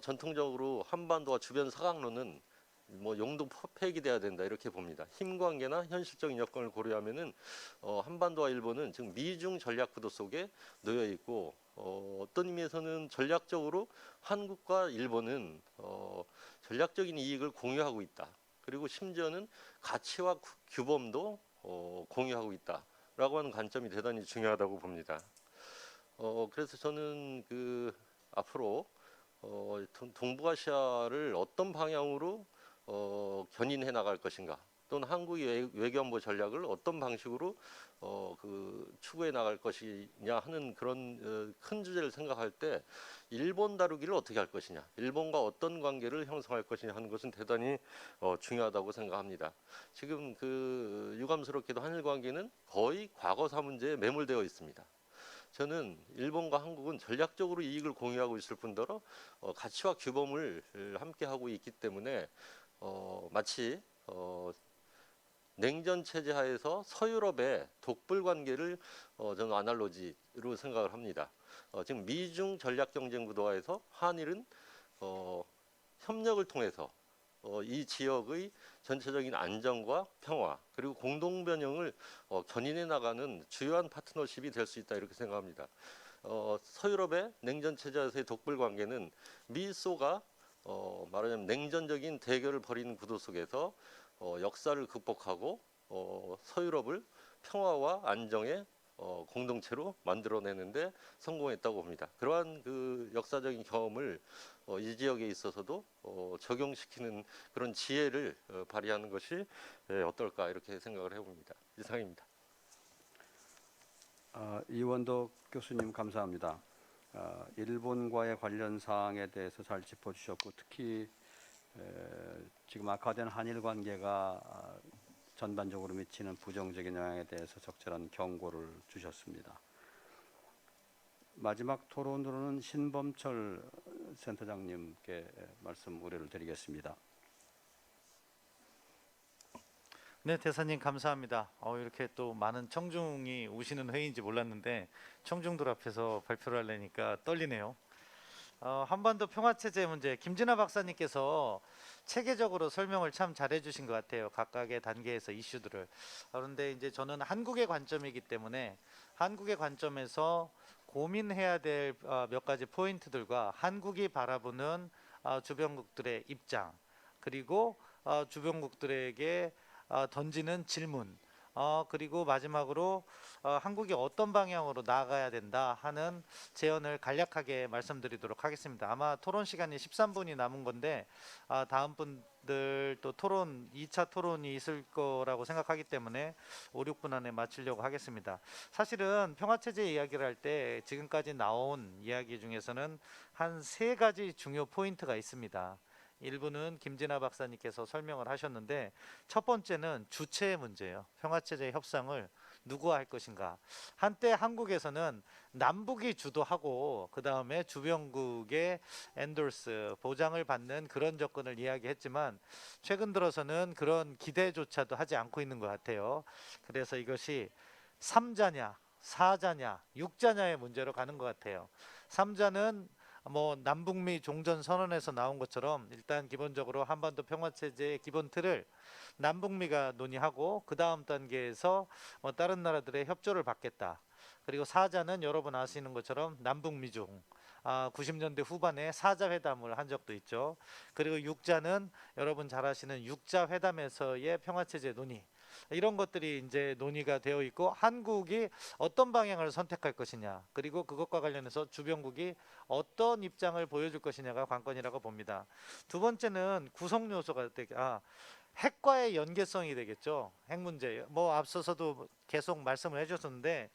전통적으로 한반도와 주변 사각로는 뭐 용도 폐기돼야 된다 이렇게 봅니다. 힘 관계나 현실적인 여건을 고려하면은 한반도와 일본은 지금 미중 전략 구도 속에 놓여 있고 어떤 의미에서는 전략적으로 한국과 일본은 전략적인 이익을 공유하고 있다. 그리고 심지어는 가치와 규범도 공유하고 있다라고 하는 관점이 대단히 중요하다고 봅니다. 그래서 저는 그 앞으로 동북아시아를 어떤 방향으로 견인해 나갈 것인가, 또는 한국의 외교안보 전략을 어떤 방식으로 추구해 나갈 것이냐 하는 그런 큰 주제를 생각할 때 일본 다루기를 어떻게 할 것이냐, 일본과 어떤 관계를 형성할 것이냐 하는 것은 대단히 중요하다고 생각합니다. 지금 유감스럽게도 한일 관계는 거의 과거사 문제에 매몰되어 있습니다. 저는 일본과 한국은 전략적으로 이익을 공유하고 있을 뿐더러 가치와 규범을 함께 하고 있기 때문에 마치 냉전 체제 하에서 서유럽의 독불 관계를 저는 아날로지로 생각을 합니다. 지금 미중 전략 경쟁 구도화에서 한일은 협력을 통해서 이 지역의 전체적인 안정과 평화 그리고 공동 변형을 견인해 나가는 주요한 파트너십이 될 수 있다, 이렇게 생각합니다. 서유럽의 냉전 체제에서의 독불 관계는 미소가 말하자면 냉전적인 대결을 벌이는 구도 속에서 역사를 극복하고 서유럽을 평화와 안정의 공동체로 만들어내는데 성공했다고 봅니다. 그러한 그 역사적인 경험을 이 지역에 있어서도 적용시키는 그런 지혜를 발휘하는 것이 어떨까, 이렇게 생각을 해봅니다. 이상입니다. 이원덕 교수님 감사합니다. 일본과의 관련 사항에 대해서 잘 짚어주셨고, 특히 지금 악화된 한일 관계가 전반적으로 미치는 부정적인 영향에 대해서 적절한 경고를 주셨습니다. 마지막 토론으로는 신범철 센터장님께 말씀 의뢰를 드리겠습니다. 네, 대사님 감사합니다. 이렇게 또 많은 청중이 오시는 회의인지 몰랐는데 청중들 앞에서 발표를 하려니까 떨리네요. 한반도 평화체제 문제, 김진아 박사님께서 체계적으로 설명을 참 잘해 주신 것 같아요. 각각의 단계에서 이슈들을. 그런데 이제 저는 한국의 관점이기 때문에 한국의 관점에서 고민해야 될 몇 가지 포인트들과 한국이 바라보는 주변국들의 입장, 그리고 주변국들에게 던지는 질문, 그리고 마지막으로 한국이 어떤 방향으로 나아가야 된다 하는 제언을 간략하게 말씀드리도록 하겠습니다. 아마 토론 시간이 13분이 남은 건데 다음 분들 또 2차 토론이 있을 거라고 생각하기 때문에 5, 6분 안에 마치려고 하겠습니다. 사실은 평화체제 이야기를 할 때 지금까지 나온 이야기 중에서는 한 3가지 중요 포인트가 있습니다. 일부는 김진아 박사님께서 설명을 하셨는데, 첫 번째는 주체의 문제예요. 평화체제 협상을 누구와 할 것인가. 한때 한국에서는 남북이 주도하고 그 다음에 주변국의 엔돌스, 보장을 받는 그런 접근을 이야기했지만 최근 들어서는 그런 기대조차도 하지 않고 있는 것 같아요. 그래서 이것이 3자냐 4자냐 6자냐의 문제로 가는 것 같아요. 3자는 남북미 종전선언에서 나온 것처럼 일단 기본적으로 한반도 평화체제의 기본 틀을 남북미가 논의하고 그 다음 단계에서 다른 나라들의 협조를 받겠다. 그리고 4자는 여러분 아시는 것처럼 남북미중 90년대 후반에 4자 회담을 한 적도 있죠. 그리고 6자는 여러분 잘 아시는 6자 회담에서의 평화체제 논의, 이런 것들이 이제 논의가 되어 있고 한국이 어떤 방향을 선택할 것이냐, 그리고 그것과 관련해서 주변국이 어떤 입장을 보여줄 것이냐가 관건이라고 봅니다. 두 번째는 구성 요소가 핵과의 연계성이 되겠죠. 핵 문제. 앞서서도 계속 말씀을 해주셨는데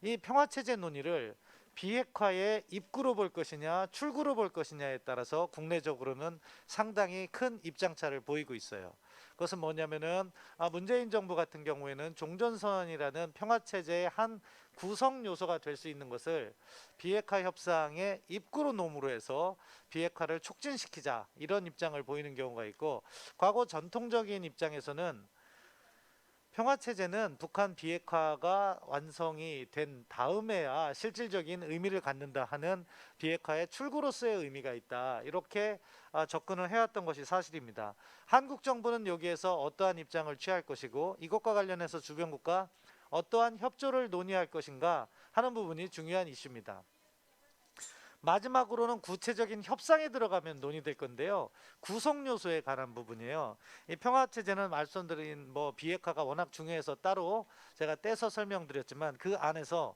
이 평화체제 논의를 비핵화의 입구로 볼 것이냐 출구로 볼 것이냐에 따라서 국내적으로는 상당히 큰 입장차를 보이고 있어요. 그것은 뭐냐면은 문재인 정부 같은 경우에는 종전선언이라는 평화체제의 한 구성 요소가 될 수 있는 것을 비핵화 협상의 입구로 놈으로 해서 비핵화를 촉진시키자, 이런 입장을 보이는 경우가 있고, 과거 전통적인 입장에서는 평화체제는 북한 비핵화가 완성이 된 다음에야 실질적인 의미를 갖는다 하는 비핵화의 출구로서의 의미가 있다, 이렇게 접근을 해왔던 것이 사실입니다. 한국 정부는 여기에서 어떠한 입장을 취할 것이고 이것과 관련해서 주변국과 어떠한 협조를 논의할 것인가 하는 부분이 중요한 이슈입니다. 마지막으로는 구체적인 협상에 들어가면 논의될 건데요. 구성 요소에 관한 부분이에요. 이 평화체제는 말씀드린 비핵화가 워낙 중요해서 따로 제가 떼서 설명드렸지만 그 안에서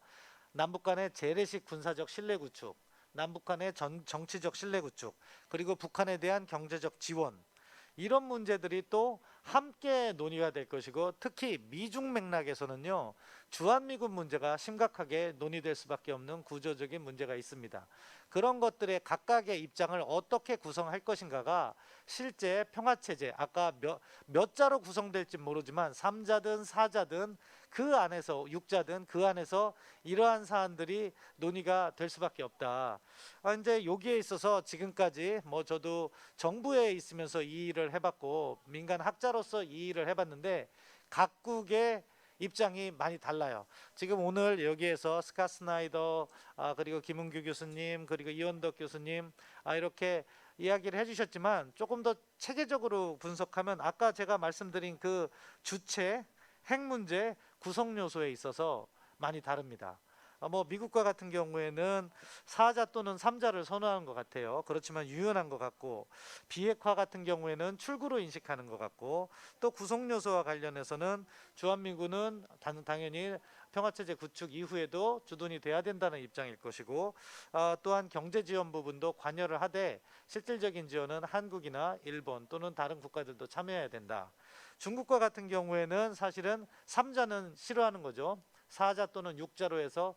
남북 간의 재래식 군사적 신뢰 구축, 남북 간의 정치적 신뢰 구축, 그리고 북한에 대한 경제적 지원, 이런 문제들이 또 함께 논의가 될 것이고, 특히 미중 맥락에서는요, 주한미군 문제가 심각하게 논의될 수밖에 없는 구조적인 문제가 있습니다. 그런 것들의 각각의 입장을 어떻게 구성할 것인가가 실제 평화체제, 아까 몇 자로 구성될지 모르지만 3자든 4자든 그 안에서 6자든 그 안에서 이러한 사안들이 논의가 될 수밖에 없다. 이제 여기에 있어서 지금까지 뭐 저도 정부에 있으면서 이 일을 해봤고 민간 학자로서 이 일을 해봤는데 각국의 입장이 많이 달라요. 지금 오늘 여기에서 스캇 스나이더, 그리고 김은규 교수님, 그리고 이원덕 교수님, 이렇게 이야기를 해주셨지만 조금 더 체계적으로 분석하면 아까 제가 말씀드린 그 주체, 핵 문제, 구성 요소에 있어서 많이 다릅니다. 뭐 미국과 같은 경우에는 4자 또는 3자를 선호하는 것 같아요. 그렇지만 유연한 것 같고, 비핵화 같은 경우에는 출구로 인식하는 것 같고, 또 구성 요소와 관련해서는 주한미군은 당연히 평화체제 구축 이후에도 주둔이 돼야 된다는 입장일 것이고, 또한 경제 지원 부분도 관여를 하되 실질적인 지원은 한국이나 일본 또는 다른 국가들도 참여해야 된다. 중국과 같은 경우에는 사실은 3자는 싫어하는 거죠. 4자 또는 6자로 해서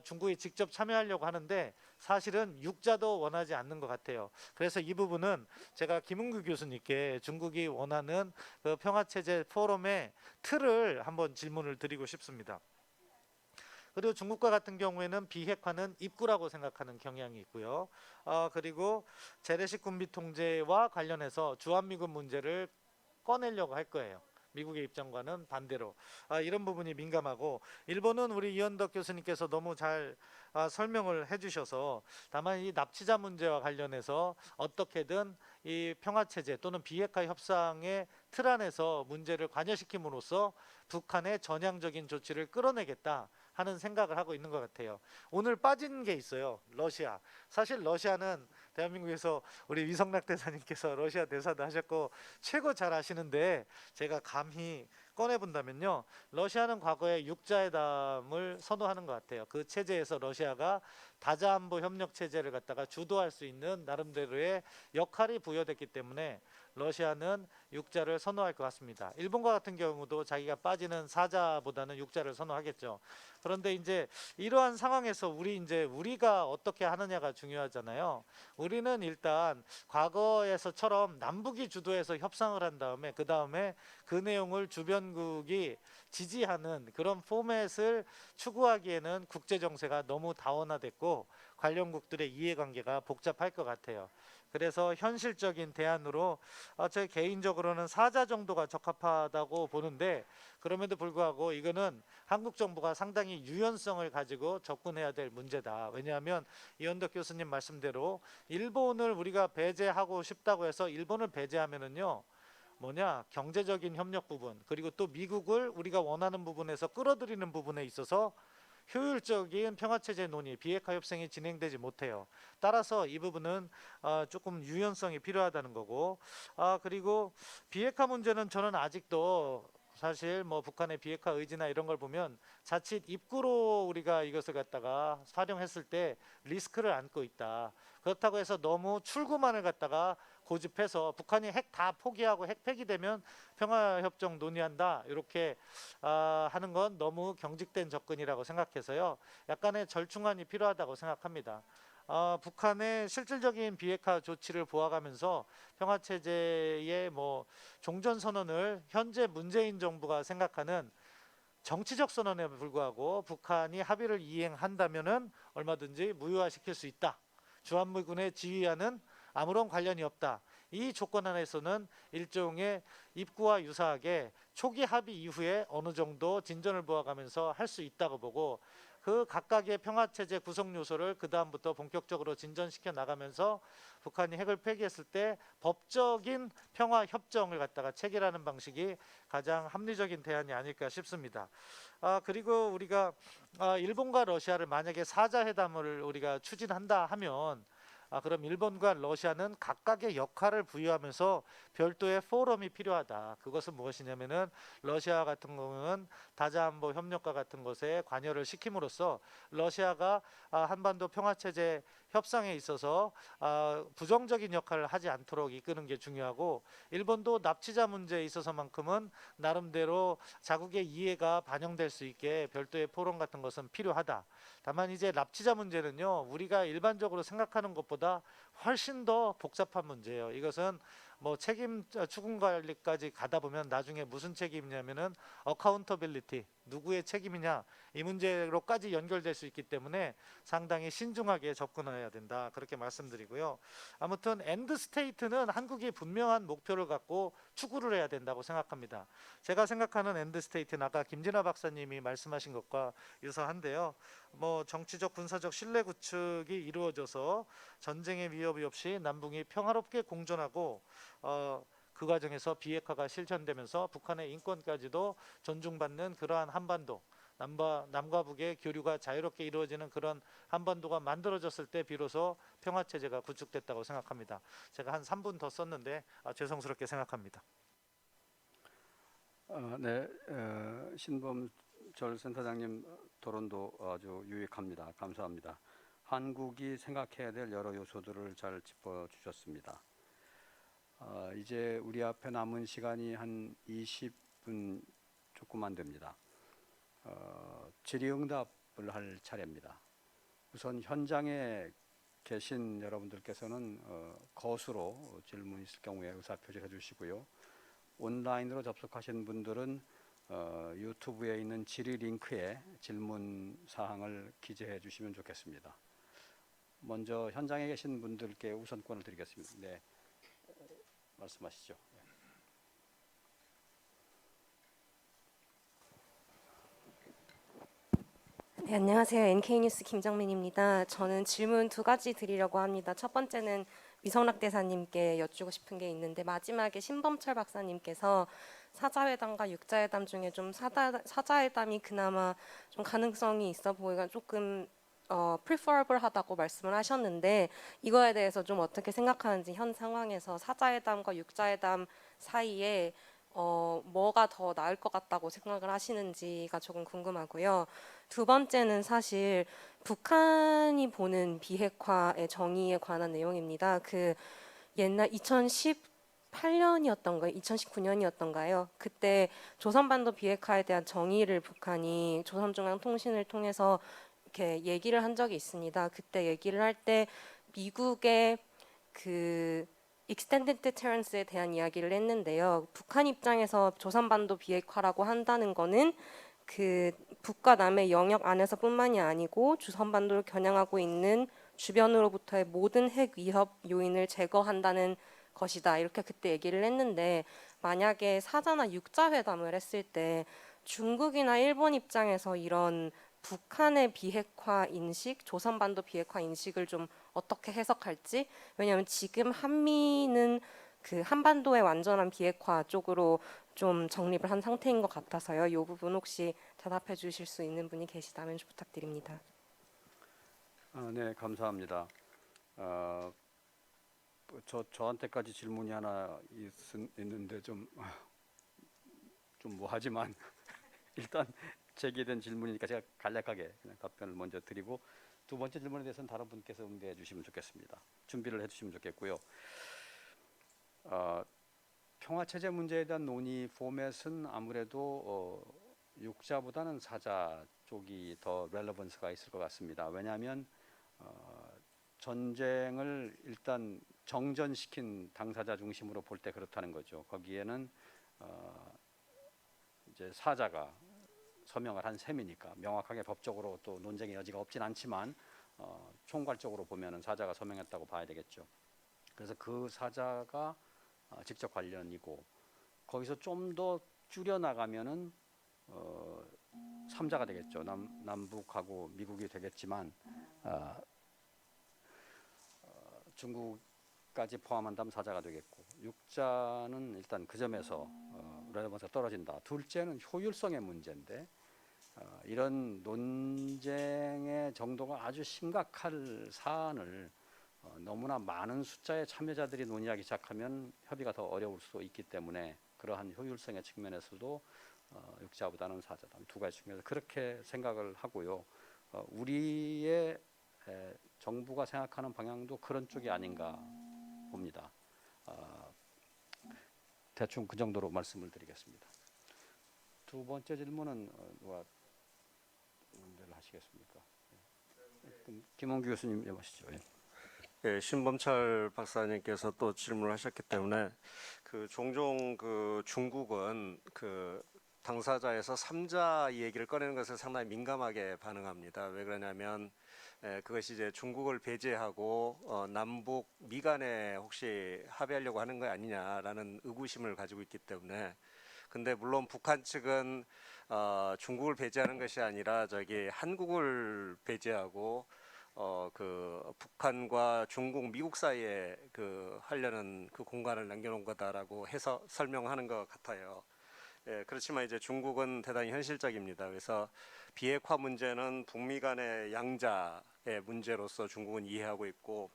중국이 직접 참여하려고 하는데 사실은 6자도 원하지 않는 것 같아요. 그래서 이 부분은 제가 김은규 교수님께 중국이 원하는 그 평화체제 포럼의 틀을 한번 질문을 드리고 싶습니다. 그리고 중국과 같은 경우에는 비핵화는 입구라고 생각하는 경향이 있고요. 그리고 재래식 군비 통제와 관련해서 주한미군 문제를 꺼내려고 할 거예요. 미국의 입장과는 반대로 이런 부분이 민감하고, 일본은 우리 이원덕 교수님께서 너무 잘 설명을 해주셔서 다만 이 납치자 문제와 관련해서 어떻게든 이 평화체제 또는 비핵화 협상의 틀 안에서 문제를 관여시킴으로써 북한의 전향적인 조치를 끌어내겠다 하는 생각을 하고 있는 것 같아요. 오늘 빠진 게 있어요. 러시아. 사실 러시아는 대한민국에서 우리 위성락 대사님께서 러시아 대사도 하셨고 최고 잘 아시는데, 제가 감히 꺼내본다면요, 러시아는 과거에 육자회담을 선호하는 것 같아요. 그 체제에서 러시아가 다자안보 협력 체제를 갖다가 주도할 수 있는 나름대로의 역할이 부여됐기 때문에 러시아는 육자를 선호할 것 같습니다. 일본과 같은 경우도 자기가 빠지는 사자보다는 육자를 선호하겠죠. 그런데 이제 이러한 상황에서 우리가 어떻게 하느냐가 중요하잖아요. 우리는 일단 과거에서처럼 남북이 주도해서 협상을 한 다음에 그 다음에 그 내용을 주변국이 지지하는 그런 포맷을 추구하기에는 국제 정세가 너무 다원화됐고 관련국들의 이해관계가 복잡할 것 같아요. 그래서 현실적인 대안으로 제 개인적으로는 4자 정도가 적합하다고 보는데, 그럼에도 불구하고 이거는 한국 정부가 상당히 유연성을 가지고 접근해야 될 문제다. 왜냐하면 이원덕 교수님 말씀대로 일본을 우리가 배제하고 싶다고 해서 일본을 배제하면은요, 경제적인 협력 부분, 그리고 또 미국을 우리가 원하는 부분에서 끌어들이는 부분에 있어서 효율적인 평화체제 논의, 비핵화 협상이 진행되지 못해요. 따라서 이 부분은 조금 유연성이 필요하다는 거고, 그리고 비핵화 문제는 저는 아직도 사실 뭐 북한의 비핵화 의지나 이런 걸 보면 자칫 입구로 우리가 이것을 갖다가 활용했을 때 리스크를 안고 있다. 그렇다고 해서 너무 출구만을 갖다가 고집해서 북한이 핵 다 포기하고 핵 폐기되면 평화협정 논의한다 이렇게 하는 건 너무 경직된 접근이라고 생각해서요, 약간의 절충안이 필요하다고 생각합니다. 북한의 실질적인 비핵화 조치를 보아가면서 평화체제의 종전선언을 현재 문재인 정부가 생각하는 정치적 선언에 불구하고 북한이 합의를 이행한다면은 얼마든지 무효화시킬 수 있다. 주한미군의 지휘와는 아무런 관련이 없다. 이 조건 하나에서는 일종의 입구와 유사하게 초기 합의 이후에 어느 정도 진전을 보아가면서 할 수 있다고 보고, 그 각각의 평화체제 구성 요소를 그 다음부터 본격적으로 진전시켜 나가면서 북한이 핵을 폐기했을 때 법적인 평화협정을 갖다가 체결하는 방식이 가장 합리적인 대안이 아닐까 싶습니다. 그리고 우리가 일본과 러시아를 만약에 4자 회담을 우리가 추진한다 하면 그럼 일본과 러시아는 각각의 역할을 부여하면서 별도의 포럼이 필요하다. 그것은 무엇이냐면은 러시아 같은 경우는 다자안보 협력과 같은 것에 관여를 시킴으로써 러시아가 한반도 평화체제 협상에 있어서 부정적인 역할을 하지 않도록 이끄는 게 중요하고, 일본도 납치자 문제에 있어서만큼은 나름대로 자국의 이해가 반영될 수 있게 별도의 포럼 같은 것은 필요하다. 다만 이제 납치자 문제는요, 우리가 일반적으로 생각하는 것보다 훨씬 더 복잡한 문제예요. 이것은 뭐 책임 추궁 관리까지 가다 보면 나중에 무슨 책임이냐면은 어카운터빌리티, 누구의 책임이냐, 이 문제로까지 연결될 수 있기 때문에 상당히 신중하게 접근해야 된다, 그렇게 말씀드리고요. 아무튼 엔드 스테이트는 한국이 분명한 목표를 갖고 추구를 해야 된다고 생각합니다. 제가 생각하는 엔드 스테이트는 아까 김진아 박사님이 말씀하신 것과 유사한데요. 뭐 정치적 군사적 신뢰 구축이 이루어져서 전쟁의 위협이 없이 남북이 평화롭게 공존하고 그 과정에서 비핵화가 실현되면서 북한의 인권까지도 존중받는 그러한 한반도, 남과 북의 교류가 자유롭게 이루어지는 그런 한반도가 만들어졌을 때 비로소 평화체제가 구축됐다고 생각합니다. 제가 한 3분 더 썼는데 죄송스럽게 생각합니다. 네, 신범철 센터장님 토론도 아주 유익합니다. 감사합니다. 한국이 생각해야 될 여러 요소들을 잘 짚어주셨습니다. 이제 우리 앞에 남은 시간이 한 20분 조금 안 됩니다. 질의응답을 할 차례입니다. 우선 현장에 계신 여러분들께서는 거수로 질문 있을 경우에 의사표시해 주시고요. 온라인으로 접속하신 분들은 유튜브에 있는 질의 링크에 질문 사항을 기재해 주시면 좋겠습니다. 먼저 현장에 계신 분들께 우선권을 드리겠습니다. 네, 말씀하시죠. 네, 안녕하세요. NK뉴스 김정민입니다. 저는 질문 두 가지 드리려고 합니다. 첫 번째는 위성락 대사님께 여쭈고 싶은 게 있는데, 마지막에 신범철 박사님께서 사자회담과 육자회담 중에 좀 사자회담이 그나마 좀 가능성이 있어 보이가 조금 preferable하다고 말씀을 하셨는데, 이거에 대해서 좀 어떻게 생각하는지, 현 상황에서 사자회담과 육자회담 사이에 뭐가 더 나을 것 같다고 생각을 하시는지가 조금 궁금하고요. 두 번째는 사실 북한이 보는 비핵화의 정의에 관한 내용입니다. 그 옛날 2018년이었던가요? 2019년이었던가요? 그때 조선반도 비핵화에 대한 정의를 북한이 조선중앙통신을 통해서 이렇게 얘기를 한 적이 있습니다. 그때 얘기를 할 때 미국의 그 Extended Deterrence에 대한 이야기를 했는데요. 북한 입장에서 조선반도 비핵화라고 한다는 거는 그 북과 남의 영역 안에서뿐만이 아니고 조선반도를 겨냥하고 있는 주변으로부터의 모든 핵 위협 요인을 제거한다는 것이다, 이렇게 그때 얘기를 했는데, 만약에 사자나 육자 회담을 했을 때 중국이나 일본 입장에서 이런 북한의 비핵화 인식, 조선반도 비핵화 인식을 좀 어떻게 해석할지, 왜냐하면 지금 한미는 그 한반도의 완전한 비핵화 쪽으로 좀 정립을 한 상태인 것 같아서요. 이 부분 혹시 대답해 주실 수 있는 분이 계시다면 좀 부탁드립니다. 네, 감사합니다. 저한테까지 질문이 하나 있는데 좀 뭐하지만 일단 제기된 질문이니까 제가 간략하게 그냥 답변을 먼저 드리고, 두 번째 질문에 대해서는 다른 분께서 응대해 주시면 좋겠습니다. 준비를 해 주시면 좋겠고요. 평화체제 문제에 대한 논의 포맷은 아무래도 육자보다는 사자 쪽이 더 렐러번스가 있을 것 같습니다. 왜냐하면 전쟁을 일단 정전시킨 당사자 중심으로 볼 때 그렇다는 거죠. 거기에는 이제 사자가 서명을 한 셈이니까 명확하게 법적으로 또 논쟁의 여지가 없진 않지만 총괄적으로 보면은 사자가 서명했다고 봐야 되겠죠. 그래서 그 사자가 직접 관련이고, 거기서 좀 더 줄여 나가면은 3자가 되겠죠. 남북하고 미국이 되겠지만 중국까지 포함한다면 4자가 되겠고, 6자는 일단 그 점에서 렐러번스가 떨어진다. 둘째는 효율성의 문제인데, 이런 논쟁의 정도가 아주 심각할 사안을 너무나 많은 숫자의 참여자들이 논의하기 시작하면 협의가 더 어려울 수 있기 때문에 그러한 효율성의 측면에서도 육자보다는 사자다, 두 가지 측면에서 그렇게 생각을 하고요. 우리의 정부가 생각하는 방향도 그런 쪽이 아닌가 봅니다. 대충 그 정도로 말씀을 드리겠습니다. 두 번째 질문은 누가 문제를 하시겠습니까? 김원규 교수님 해보시죠. 예, 신범철 박사님께서 또 질문을 하셨기 때문에 종종 중국은 당사자에서 3자 이 얘기를 꺼내는 것을 상당히 민감하게 반응합니다. 왜 그러냐면 그것이 이제 중국을 배제하고 남북 미간에 혹시 합의하려고 하는 거 아니냐라는 의구심을 가지고 있기 때문에. 근데 물론 북한 측은 중국을 배제하는 것이 아니라 한국을 배제하고 북한과 중국, 미국 사이에 하려는 공간을 남겨놓은 거다라고 해서 설명하는 것 같아요. 예, 그렇지만 이제 중국은 대단히 현실적입니다. 그래서 비핵화 문제는 북미 간의 양자의 문제로서 중국은 이해하고 있고,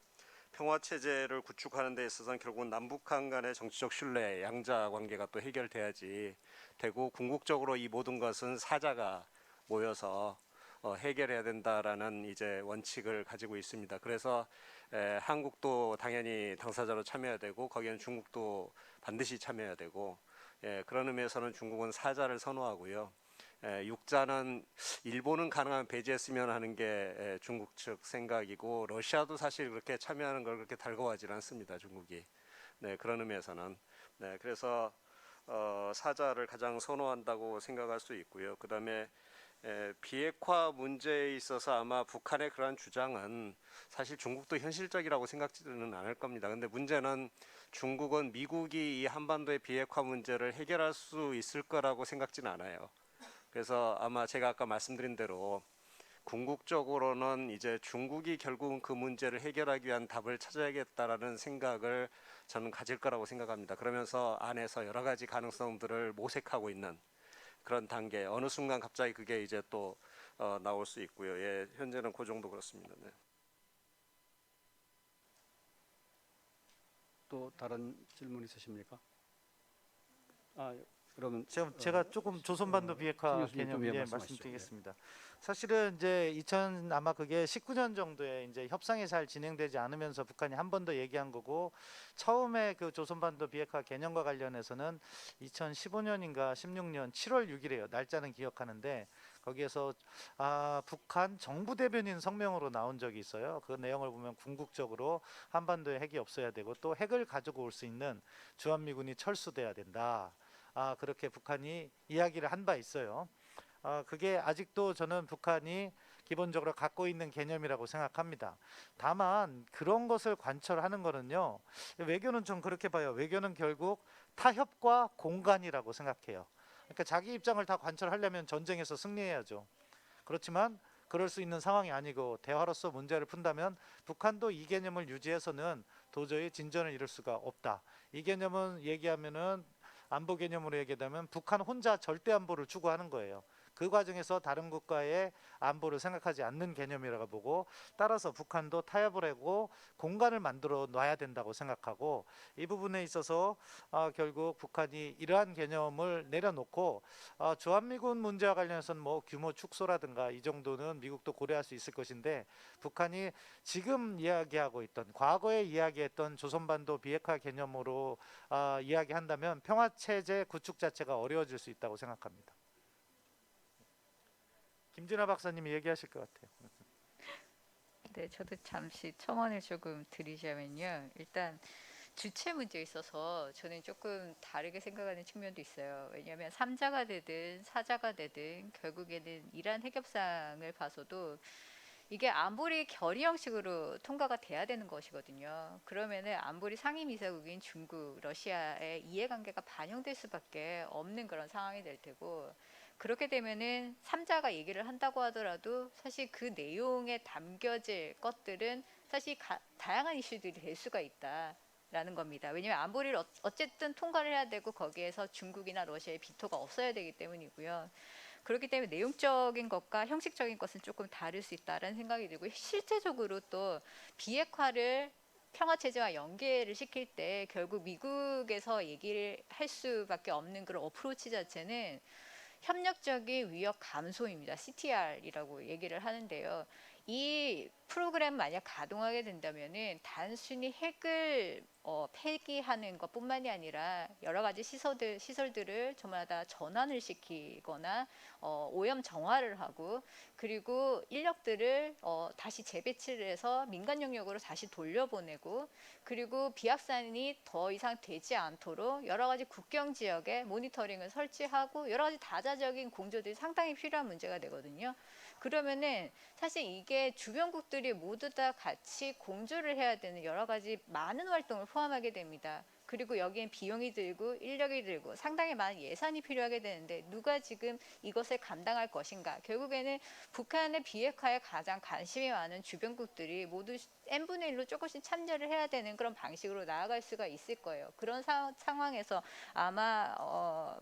평화 체제를 구축하는 데 있어서는 결국은 남북한 간의 정치적 신뢰, 양자 관계가 또 해결돼야지 되고, 궁극적으로 이 모든 것은 사자가 모여서 해결해야 된다라는 이제 원칙을 가지고 있습니다. 그래서 한국도 당연히 당사자로 참여해야 되고, 거기에는 중국도 반드시 참여해야 되고, 그런 의미에서는 중국은 사자를 선호하고요. 육자는 일본은 가능하면 배제했으면 하는 게 중국 측 생각이고, 러시아도 사실 그렇게 참여하는 걸 그렇게 달궈하지 않습니다, 중국이. 네, 그런 의미에서는. 네, 그래서 사자를 가장 선호한다고 생각할 수 있고요. 그다음에 비핵화 문제에 있어서 아마 북한의 그러한 주장은 사실 중국도 현실적이라고 생각지는 않을 겁니다. 근데 문제는 중국은 미국이 이 한반도의 비핵화 문제를 해결할 수 있을 거라고 생각지는 않아요. 그래서 아마 제가 아까 말씀드린 대로 궁극적으로는 이제 중국이 결국은 그 문제를 해결하기 위한 답을 찾아야겠다라는 생각을 저는 가질 거라고 생각합니다. 그러면서 안에서 여러 가지 가능성들을 모색하고 있는 그런 단계, 어느 순간 갑자기 그게 이제 또 나올 수 있고요. 예, 현재는 그 정도 그렇습니다. 네. 또 다른 질문 있으십니까? 그러면 제가 조금 조선반도 비핵화 교수님 좀 개념 말씀하시죠. 말씀드리겠습니다. 사실은 이제 아마 그게 19년 정도에 이제 협상이 잘 진행되지 않으면서 북한이 한 번 더 얘기한 거고, 처음에 그 조선반도 비핵화 개념과 관련해서는 2015년인가 16년 7월 6일이에요. 날짜는 기억하는데, 거기에서 북한 정부 대변인 성명으로 나온 적이 있어요. 그 내용을 보면 궁극적으로 한반도에 핵이 없어야 되고, 또 핵을 가지고 올 수 있는 주한미군이 철수돼야 된다. 그렇게 북한이 이야기를 한 바 있어요. 그게 아직도 저는 북한이 기본적으로 갖고 있는 개념이라고 생각합니다. 다만 그런 것을 관철하는 거는요, 외교는 좀 그렇게 봐요. 외교는 결국 타협과 공간이라고 생각해요. 그러니까 자기 입장을 다 관철하려면 전쟁에서 승리해야죠. 그렇지만 그럴 수 있는 상황이 아니고, 대화로서 문제를 푼다면 북한도 이 개념을 유지해서는 도저히 진전을 이룰 수가 없다. 이 개념은 얘기하면은, 안보 개념으로 얘기하면 북한 혼자 절대 안보를 추구하는 거예요. 그 과정에서 다른 국가의 안보를 생각하지 않는 개념이라고 보고, 따라서 북한도 타협을 하고 공간을 만들어 놔야 된다고 생각하고, 이 부분에 있어서 결국 북한이 이러한 개념을 내려놓고, 주한미군 문제와 관련해서는 뭐 규모 축소라든가 이 정도는 미국도 고려할 수 있을 것인데, 북한이 지금 이야기하고 있던, 과거에 이야기했던 조선반도 비핵화 개념으로 이야기한다면 평화체제 구축 자체가 어려워질 수 있다고 생각합니다. 김진아 박사님이 얘기하실 것 같아요. 네, 저도 잠시 첨언을 조금 드리자면요. 일단 주체 문제에 있어서 저는 조금 다르게 생각하는 측면도 있어요. 왜냐하면 3자가 되든 4자가 되든 결국에는 이란 핵협상을 봐서도 이게 안보리 결의 형식으로 통과가 돼야 되는 것이거든요. 그러면은 안보리 상임이사국인 중국, 러시아의 이해관계가 반영될 수밖에 없는 그런 상황이 될 테고, 그렇게 되면은 3자가 얘기를 한다고 하더라도 사실 그 내용에 담겨질 것들은 사실 다양한 이슈들이 될 수가 있다라는 겁니다. 왜냐하면 안보리를 어쨌든 통과를 해야 되고, 거기에서 중국이나 러시아의 비토가 없어야 되기 때문이고요. 그렇기 때문에 내용적인 것과 형식적인 것은 조금 다를 수 있다라는 생각이 들고, 실제적으로 또 비핵화를 평화 체제와 연계를 시킬 때 결국 미국에서 얘기를 할 수밖에 없는 그런 어프로치 자체는 협력적인 위협 감소입니다. CTR이라고 얘기를 하는데요. 이 프로그램 만약 가동하게 된다면은 단순히 핵을 폐기하는 것뿐만이 아니라 여러 가지 시설들을 저마다 전환을 시키거나 오염 정화를 하고 그리고 인력들을 다시 재배치를 해서 민간 영역으로 다시 돌려보내고 그리고 비확산이 더 이상 되지 않도록 여러 가지 국경 지역에 모니터링을 설치하고 여러 가지 다자적인 공조들이 상당히 필요한 문제가 되거든요. 그러면은 사실 이게 주변국들이 모두 다 같이 공조를 해야 되는 여러 가지 많은 활동을 포함하게 됩니다. 그리고 여기엔 비용이 들고 인력이 들고 상당히 많은 예산이 필요하게 되는데 누가 지금 이것을 감당할 것인가. 결국에는 북한의 비핵화에 가장 관심이 많은 주변국들이 모두 n분의 1로 조금씩 참여를 해야 되는 그런 방식으로 나아갈 수가 있을 거예요. 그런 상황에서 아마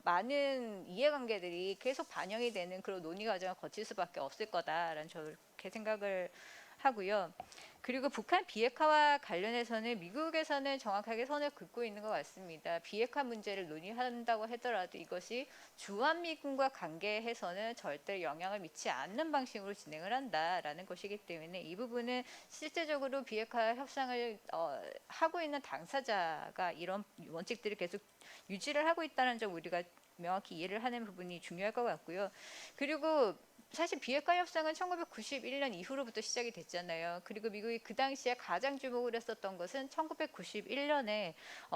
많은 이해관계들이 계속 반영이 되는 그런 논의 과정을 거칠 수밖에 없을 거다라는 저렇게 생각을 하고요. 그리고 북한 비핵화와 관련해서는 미국에서는 정확하게 선을 긋고 있는 것 같습니다. 비핵화 문제를 논의한다고 하더라도 이것이 주한미군과 관계해서는 절대 영향을 미치지 않는 방식으로 진행을 한다라는 것이기 때문에 이 부분은 실제적으로 비핵화 협상을 하고 있는 당사자가 이런 원칙들을 계속 유지를 하고 있다는 점 우리가 명확히 이해를 하는 부분이 중요할 것 같고요. 그리고 사실 비핵화 협상은 1991년 이후로부터 시작이 됐잖아요. 그리고 미국이 그 당시에 가장 주목을 했었던 것은 1991년에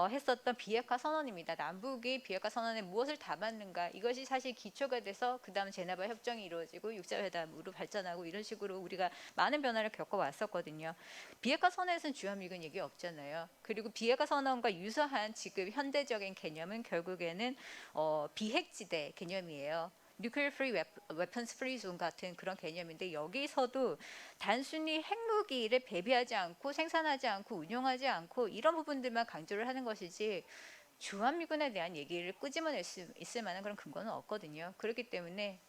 했었던 비핵화 선언입니다. 남북이 비핵화 선언에 무엇을 담았는가 이것이 사실 기초가 돼서 그 다음 제네바 협정이 이루어지고 육자회담으로 발전하고 이런 식으로 우리가 많은 변화를 겪어왔었거든요. 비핵화 선언에서는 주한미군 얘기 없잖아요. 그리고 비핵화 선언과 유사한 지금 현대적인 개념은 결국에는 비핵지대 개념이에요. Nuclear Free Weapons Free Zone 같은 그런 개념인데 여기서도 단순히 핵무기를 배비하지 않고 생산하지 않고 운용하지 않고 이런 부분들만 강조를 하는 것이지 주한미군에 대한 얘기를 끄집어낼 수 있을 만한 그런 근거는 없거든요. 그렇기 때문에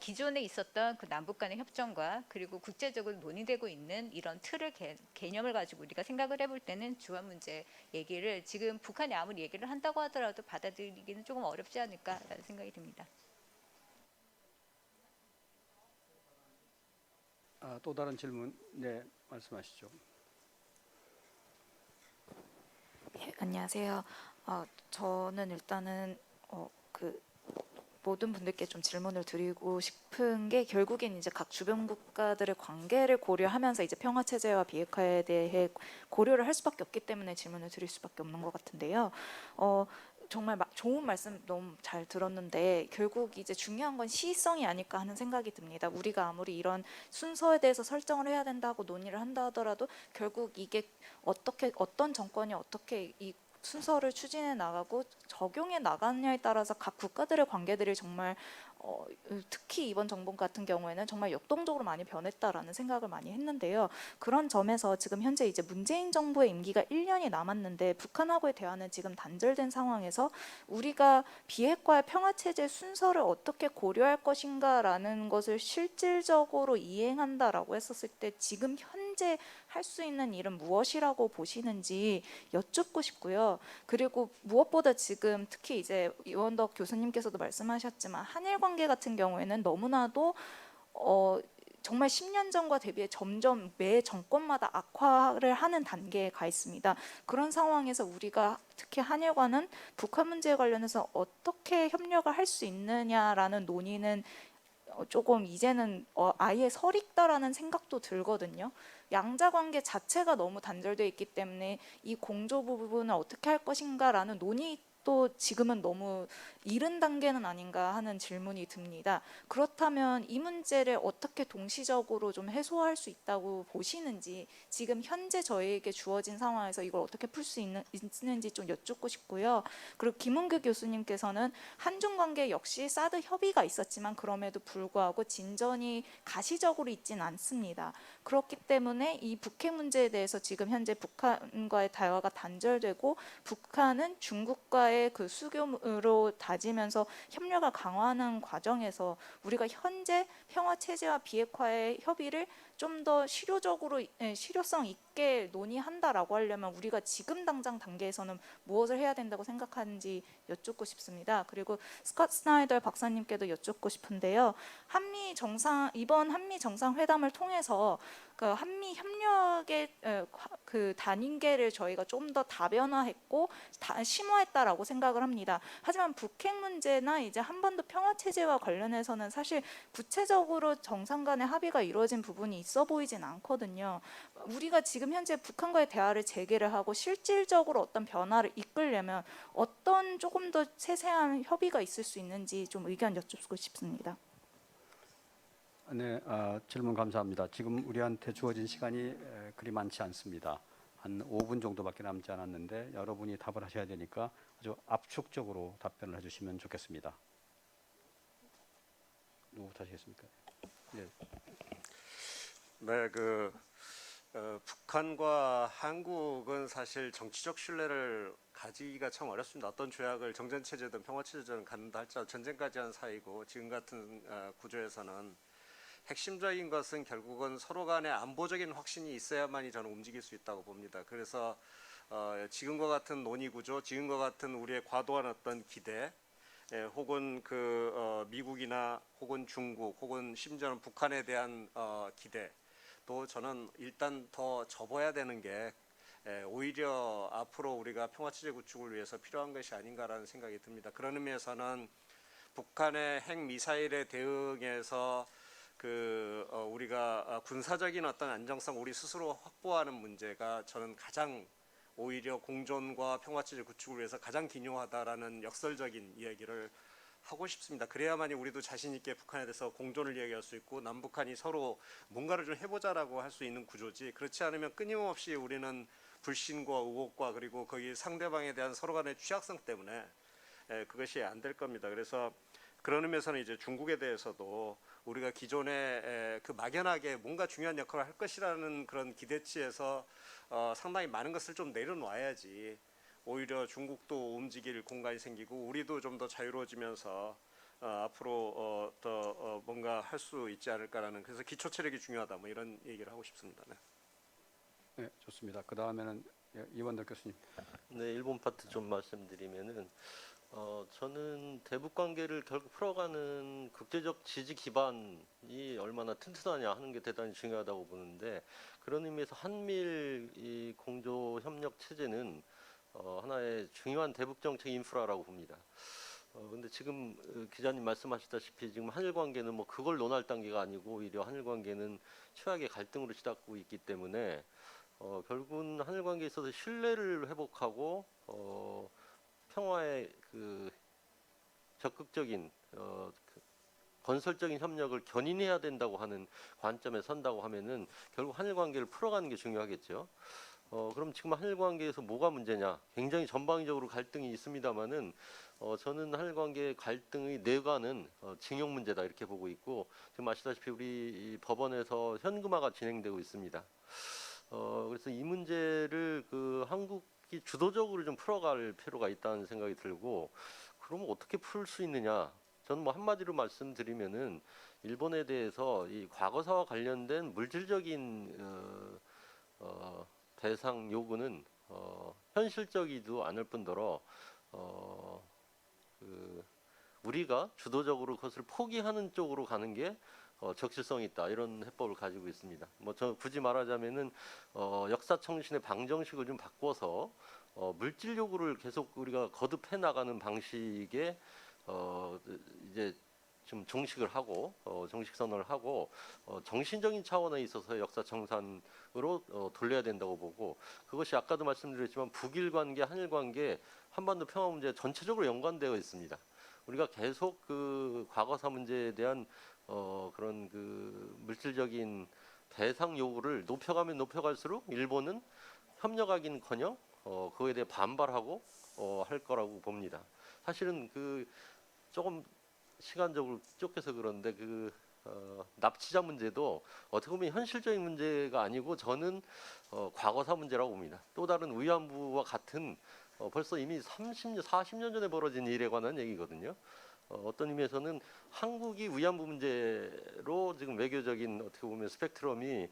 기존에 있었던 그 남북 간의 협정과 그리고 국제적으로 논의되고 있는 이런 틀을 개념을 가지고 우리가 생각을 해볼 때는 주한 문제 얘기를 지금 북한이 아무리 얘기를 한다고 하더라도 받아들이기는 조금 어렵지 않을까라는 생각이 듭니다. 또 다른 질문, 네, 말씀하시죠. 예, 안녕하세요. 저는 일단은 그 모든 분들께 좀 질문을 드리고 싶은 게 결국엔 이제 각 주변 국가들의 관계를 고려하면서 이제 평화 체제와 비핵화에 대해 고려를 할 수밖에 없기 때문에 질문을 드릴 수밖에 없는 것 같은데요. 정말 좋은 말씀 너무 잘 들었는데 결국 이제 중요한 건 시의성이 아닐까 하는 생각이 듭니다. 우리가 아무리 이런 순서에 대해서 설정을 해야 된다고 논의를 한다 하더라도 결국 이게 어떤 정권이 어떻게 이 순서를 추진해 나가고 적용해 나가느냐에 따라서 각 국가들의 관계들이 정말 특히 이번 정부 같은 경우에는 정말 역동적으로 많이 변했다라는 생각을 많이 했는데요. 그런 점에서 지금 현재 이제 문재인 정부의 임기가 1년이 남았는데 북한하고의 대화는 지금 단절된 상황에서 우리가 비핵화의 평화체제 순서를 어떻게 고려할 것인가라는 것을 실질적으로 이행한다라고 했었을 때 지금 현재 할 수 있는 일은 무엇이라고 보시는지 여쭙고 싶고요. 그리고 무엇보다 지금 특히 이제 이원덕 교수님께서도 말씀하셨지만 한일 관계 같은 경우에는 너무나도 정말 10년 전과 대비해 점점 매 정권마다 악화를 하는 단계에 가 있습니다. 그런 상황에서 우리가 특히 한일과는 북한 문제에 관련해서 어떻게 협력을 할 수 있느냐라는 논의는 조금 이제는 아예 설익다라는 생각도 들거든요. 양자 관계 자체가 너무 단절되어 있기 때문에 이 공조 부분을 어떻게 할 것인가라는 논의도 지금은 너무 이른 단계는 아닌가 하는 질문이 듭니다. 그렇다면 이 문제를 어떻게 동시적으로 좀 해소할 수 있다고 보시는지 지금 현재 저희에게 주어진 상황에서 이걸 어떻게 풀 수 있는지 좀 여쭙고 싶고요. 그리고 김은규 교수님께서는 한중 관계 역시 사드 협의가 있었지만 그럼에도 불구하고 진전이 가시적으로 있진 않습니다. 그렇기 때문에 이 북핵 문제에 대해서 지금 현재 북한과의 대화가 단절되고 북한은 중국과의 그 수교로 다지면서 협력을 강화하는 과정에서 우리가 현재 평화 체제와 비핵화의 협의를 좀 더 실효성 있게 함께 논의한다라고 하려면 우리가 지금 당장 단계에서는 무엇을 해야 된다고 생각하는지 여쭙고 싶습니다. 그리고 스콧 스나이더 박사님께도 여쭙고 싶은데요. 이번 한미 정상회담을 통해서 그 한미 협력의 그 단인계를 저희가 좀 더 다변화했고 심화했다라고 생각을 합니다. 하지만 북핵 문제나 이제 한반도 평화 체제와 관련해서는 사실 구체적으로 정상 간의 합의가 이루어진 부분이 있어 보이진 않거든요. 우리가 지금 현재 북한과의 대화를 재개를 하고 실질적으로 어떤 변화를 이끌려면 어떤 조금 더 세세한 협의가 있을 수 있는지 좀 의견 여쭙고 싶습니다. 네, 질문 감사합니다. 지금 우리한테 주어진 시간이 그리 많지 않습니다. 한 5분 정도밖에 남지 않았는데 여러분이 답을 하셔야 되니까 아주 압축적으로 답변을 해주시면 좋겠습니다. 누구부터 하시겠습니까? 네. 네, 북한과 한국은 사실 정치적 신뢰를 가지기가 참 어렵습니다. 어떤 조약을 정전 체제든 평화 체제든 갖는다 할지라도 전쟁까지 한 사이고 지금 같은 구조에서는 핵심적인 것은 결국은 서로 간의 안보적인 확신이 있어야만이 저는 움직일 수 있다고 봅니다. 그래서 지금과 같은 논의 구조, 지금과 같은 우리의 과도한 어떤 기대, 혹은 미국이나 혹은 중국, 혹은 심지어는 북한에 대한 기대, 또 저는 일단 더 접어야 되는 게 오히려 앞으로 우리가 평화체제 구축을 위해서 필요한 것이 아닌가라는 생각이 듭니다. 그런 의미에서는 북한의 핵 미사일에 대응해서 우리가 군사적인 어떤 안정성 우리 스스로 확보하는 문제가 저는 가장 오히려 공존과 평화체제 구축을 위해서 가장 기묘하다라는 역설적인 이야기를 하고 싶습니다. 그래야만이 우리도 자신 있게 북한에 대해서 공존을 이야기할 수 있고 남북한이 서로 뭔가를 좀 해보자라고 할 수 있는 구조지, 그렇지 않으면 끊임없이 우리는 불신과 의혹과 그리고 거기 상대방에 대한 서로 간의 취약성 때문에 그것이 안 될 겁니다. 그래서 그런 의미에서는 이제 중국에 대해서도 우리가 기존에 막연하게 뭔가 중요한 역할을 할 것이라는 그런 기대치에서 상당히 많은 것을 좀 내려놔야지 오히려 중국도 움직일 공간이 생기고 우리도 좀 더 자유로워지면서 앞으로 더 뭔가 할 수 있지 않을까라는, 그래서 기초 체력이 중요하다 뭐 이런 얘기를 하고 싶습니다. 네. 네, 좋습니다. 그 다음에는 이원덕 교수님. 네, 일본 파트 좀 말씀드리면은 저는 대북 관계를 결국 풀어가는 국제적 지지 기반이 얼마나 튼튼하냐 하는 게 대단히 중요하다고 보는데, 그런 의미에서 한미일 이 공조 협력 체제는 하나의 중요한 대북 정책 인프라라고 봅니다. 근데 지금 기자님 말씀하셨다시피 지금 한일 관계는 뭐 그걸 논할 단계가 아니고 오히려 한일 관계는 최악의 갈등으로 시작하고 있기 때문에 결국은 한일 관계에 있어서 신뢰를 회복하고 평화의 적극적인 건설적인 협력을 견인해야 된다고 하는 관점에 선다고 하면은 결국 한일 관계를 풀어가는 게 중요하겠죠. 그럼 지금 한일 관계에서 뭐가 문제냐? 굉장히 전방위적으로 갈등이 있습니다만은 저는 한일 관계 갈등의 내관은 징용 문제다 이렇게 보고 있고, 지금 아시다시피 우리 법원에서 현금화가 진행되고 있습니다. 그래서 이 문제를 한국이 주도적으로 좀 풀어갈 필요가 있다는 생각이 들고, 그러면 어떻게 풀 수 있느냐? 저는 뭐 한마디로 말씀드리면은 일본에 대해서 이 과거사와 관련된 물질적인 배상 요구는 현실적이지도 않을 뿐더러 우리가 주도적으로 그것을 포기하는 쪽으로 가는 게 적실성이 있다 이런 해법을 가지고 있습니다. 뭐 저 굳이 말하자면은 역사 청신의 방정식을 좀 바꿔서 물질 요구를 계속 우리가 거듭해 나가는 방식에 이제 좀 종식을 하고 종식 선언을 하고 정신적인 차원에 있어서 역사 청산으로 돌려야 된다고 보고, 그것이 아까도 말씀드렸지만 북일 관계, 한일 관계, 한반도 평화 문제 전체적으로 연관되어 있습니다. 우리가 계속 과거사 문제에 대한 그런 물질적인 배상 요구를 높여가면 높여갈수록 일본은 협력하기는커녕 그거에 대해 반발하고 할 거라고 봅니다. 사실은 조금 시간적으로 쫓겨서 그런데 납치자 문제도 어떻게 보면 현실적인 문제가 아니고 저는 과거사 문제라고 봅니다. 또 다른 위안부와 같은 벌써 이미 30년, 40년 전에 벌어진 일에 관한 얘기거든요. 어떤 의미에서는 한국이 위안부 문제로 지금 외교적인 어떻게 보면 스펙트럼이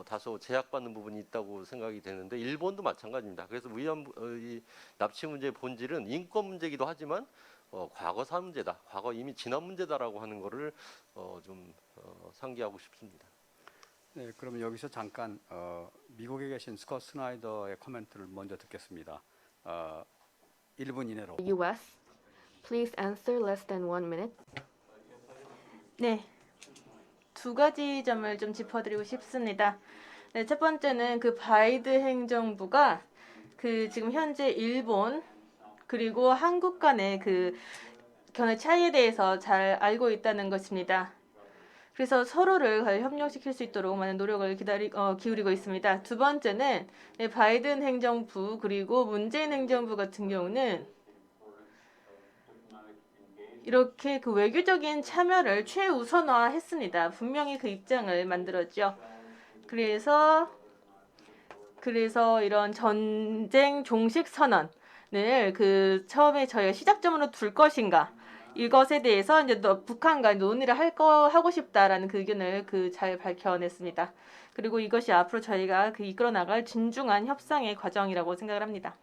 다소 제약받는 부분이 있다고 생각이 되는데 일본도 마찬가지입니다. 그래서 이 납치 문제의 본질은 인권 문제이기도 하지만 과거사 문제다, 과거 이미 지난 문제다라고 하는 거를 상기하고 싶습니다. 네, 그러면 여기서 잠깐 미국에 계신 스콧 스나이더의 코멘트를 먼저 듣겠습니다. 1분 이내로. U.S. Please answer less than 1 minute. 네, 두 가지 점을 좀 짚어드리고 싶습니다. 네, 첫 번째는 그 바이든 행정부가 그 지금 현재 일본 그리고 한국 간의 그 견해 차이에 대해서 잘 알고 있다는 것입니다. 그래서 서로를 협력시킬 수 있도록 많은 노력을 기울이고 있습니다. 두 번째는 네, 바이든 행정부 그리고 문재인 행정부 같은 경우는 이렇게 그 외교적인 참여를 최우선화했습니다. 분명히 그 입장을 만들었죠. 그래서 이런 전쟁 종식 선언을 그 처음에 저희가 시작점으로 둘 것인가 이것에 대해서 이제 북한과 논의를 하고 싶다라는 그 의견을 잘 밝혀냈습니다. 그리고 이것이 앞으로 저희가 이끌어 나갈 진중한 협상의 과정이라고 생각을 합니다.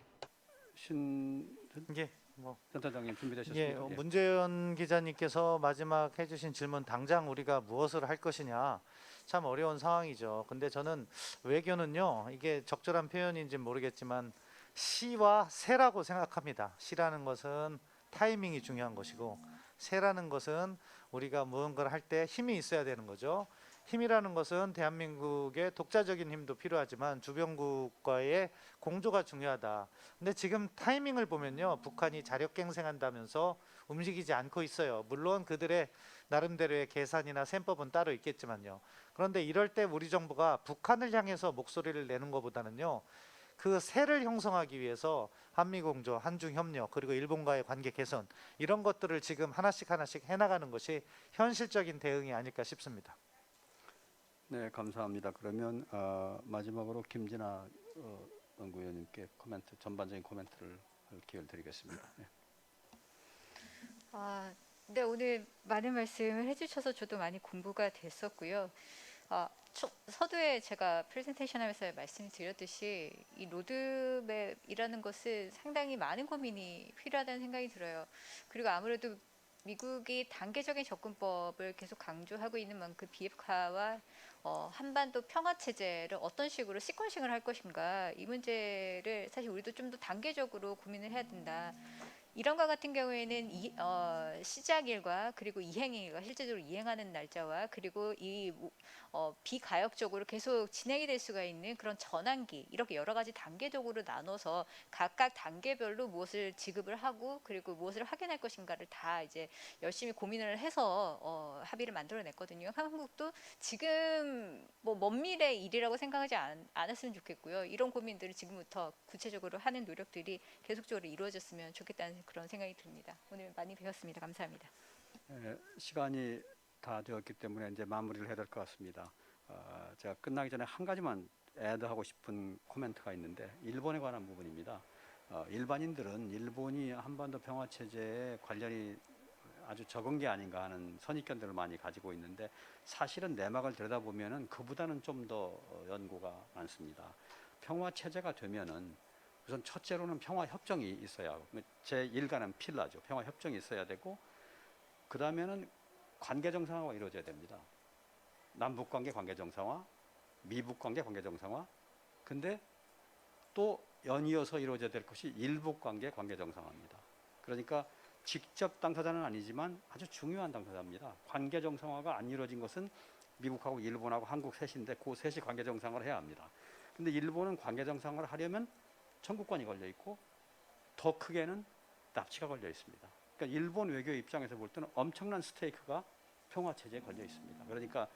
예, 뭐 센터장님 준비되셨습니까? 예, 문재현 기자님께서 마지막 해주신 질문 당장 우리가 무엇을 할 것이냐 참 어려운 상황이죠. 근데 저는 외교는요 이게 적절한 표현인지는 모르겠지만 시와 새라고 생각합니다. 시라는 것은 타이밍이 중요한 것이고 새라는 것은 우리가 무언가를 할 때 힘이 있어야 되는 거죠. 힘이라는 것은 대한민국의 독자적인 힘도 필요하지만 주변국과의 공조가 중요하다. 근데 지금 타이밍을 보면요, 북한이 자력갱생한다면서 움직이지 않고 있어요. 물론 그들의 나름대로의 계산이나 셈법은 따로 있겠지만요. 그런데 이럴 때 우리 정부가 북한을 향해서 목소리를 내는 것보다는요, 그 새를 형성하기 위해서 한미공조, 한중협력, 그리고 일본과의 관계 개선 이런 것들을 지금 하나씩 해나가는 것이 현실적인 대응이 아닐까 싶습니다. 네, 감사합니다. 그러면 마지막으로 김진아 연구위원님께 전반적인 코멘트를 할 기회를 드리겠습니다. 네. 네, 오늘 많은 말씀을 해주셔서 저도 많이 공부가 됐었고요. 서두에 제가 프레젠테이션 하면서 말씀드렸듯이 이 로드맵이라는 것은 상당히 많은 고민이 필요하다는 생각이 들어요. 그리고 아무래도 미국이 단계적인 접근법을 계속 강조하고 있는 만큼 비핵화와 한반도 평화 체제를 어떤 식으로 시퀀싱을 할 것인가 이 문제를 사실 우리도 좀 더 단계적으로 고민을 해야 된다. 이런과 같은 경우에는 시작일과 그리고 이행일과 실제적으로 이행하는 날짜와 그리고 비가역적으로 계속 진행이 될 수가 있는 그런 전환기 이렇게 여러 가지 단계적으로 나눠서 각각 단계별로 무엇을 지급을 하고 그리고 무엇을 확인할 것인가를 다 이제 열심히 고민을 해서 합의를 만들어냈거든요. 한국도 지금 먼 미래 일이라고 생각하지 않았으면 좋겠고요. 이런 고민들을 지금부터 구체적으로 하는 노력들이 계속적으로 이루어졌으면 좋겠다는 그런 생각이 듭니다. 오늘 많이 배웠습니다. 감사합니다. 시간이 다 되었기 때문에 이제 마무리를 해야 될 것 같습니다. 제가 끝나기 전에 한 가지만 애드하고 싶은 코멘트가 있는데 일본에 관한 부분입니다. 일반인들은 일본이 한반도 평화 체제에 관련이 아주 적은 게 아닌가 하는 선입견들을 많이 가지고 있는데 사실은 내막을 들여다보면은 그보다는 좀 더 연고가 많습니다. 평화 체제가 되면은 우선 첫째로는 평화 협정이 있어야 하고 제1가는 필라죠. 평화 협정이 있어야 되고 그 다음에는 관계 정상화가 이루어져야 됩니다. 남북 관계 정상화, 미북 관계 정상화. 근데 또 연이어서 이루어져야 될 것이 일북 관계 정상화입니다. 그러니까 직접 당사자는 아니지만 아주 중요한 당사자입니다. 관계 정상화가 안 이루어진 것은 미국하고 일본하고 한국 셋인데 그 셋이 관계 정상화를 해야 합니다. 근데 일본은 관계 정상화를 하려면 청구권이 걸려 있고 더 크게는 납치가 걸려 있습니다. 그러니까 일본 외교 입장에서 볼 때는 엄청난 스테이크가 평화 체제에 걸려 있습니다. 그러니까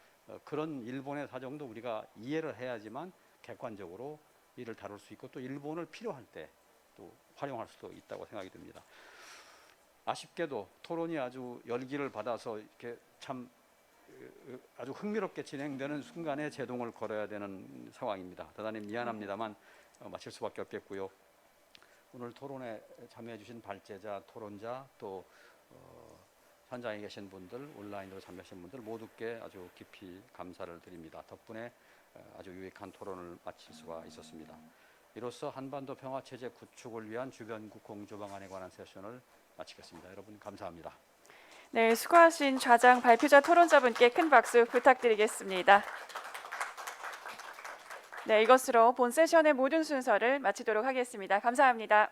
그런 일본의 사정도 우리가 이해를 해야지만 객관적으로 이를 다룰 수 있고 또 일본을 필요할 때 또 활용할 수도 있다고 생각이 듭니다. 아쉽게도 토론이 아주 열기를 받아서 이렇게 참 아주 흥미롭게 진행되는 순간에 제동을 걸어야 되는 상황입니다. 대단히 미안합니다만 마칠 수밖에 없겠고요. 오늘 토론에 참여해 주신 발제자, 토론자, 또 현장에 계신 분들, 온라인으로 참여하신 분들 모두께 아주 깊이 감사를 드립니다. 덕분에 아주 유익한 토론을 마칠 수가 있었습니다. 이로써 한반도 평화 체제 구축을 위한 주변국 공조 방안에 관한 세션을 마치겠습니다. 여러분 감사합니다. 네, 수고하신 좌장 발표자 토론자분께 큰 박수 부탁드리겠습니다. 네, 이것으로 본 세션의 모든 순서를 마치도록 하겠습니다. 감사합니다.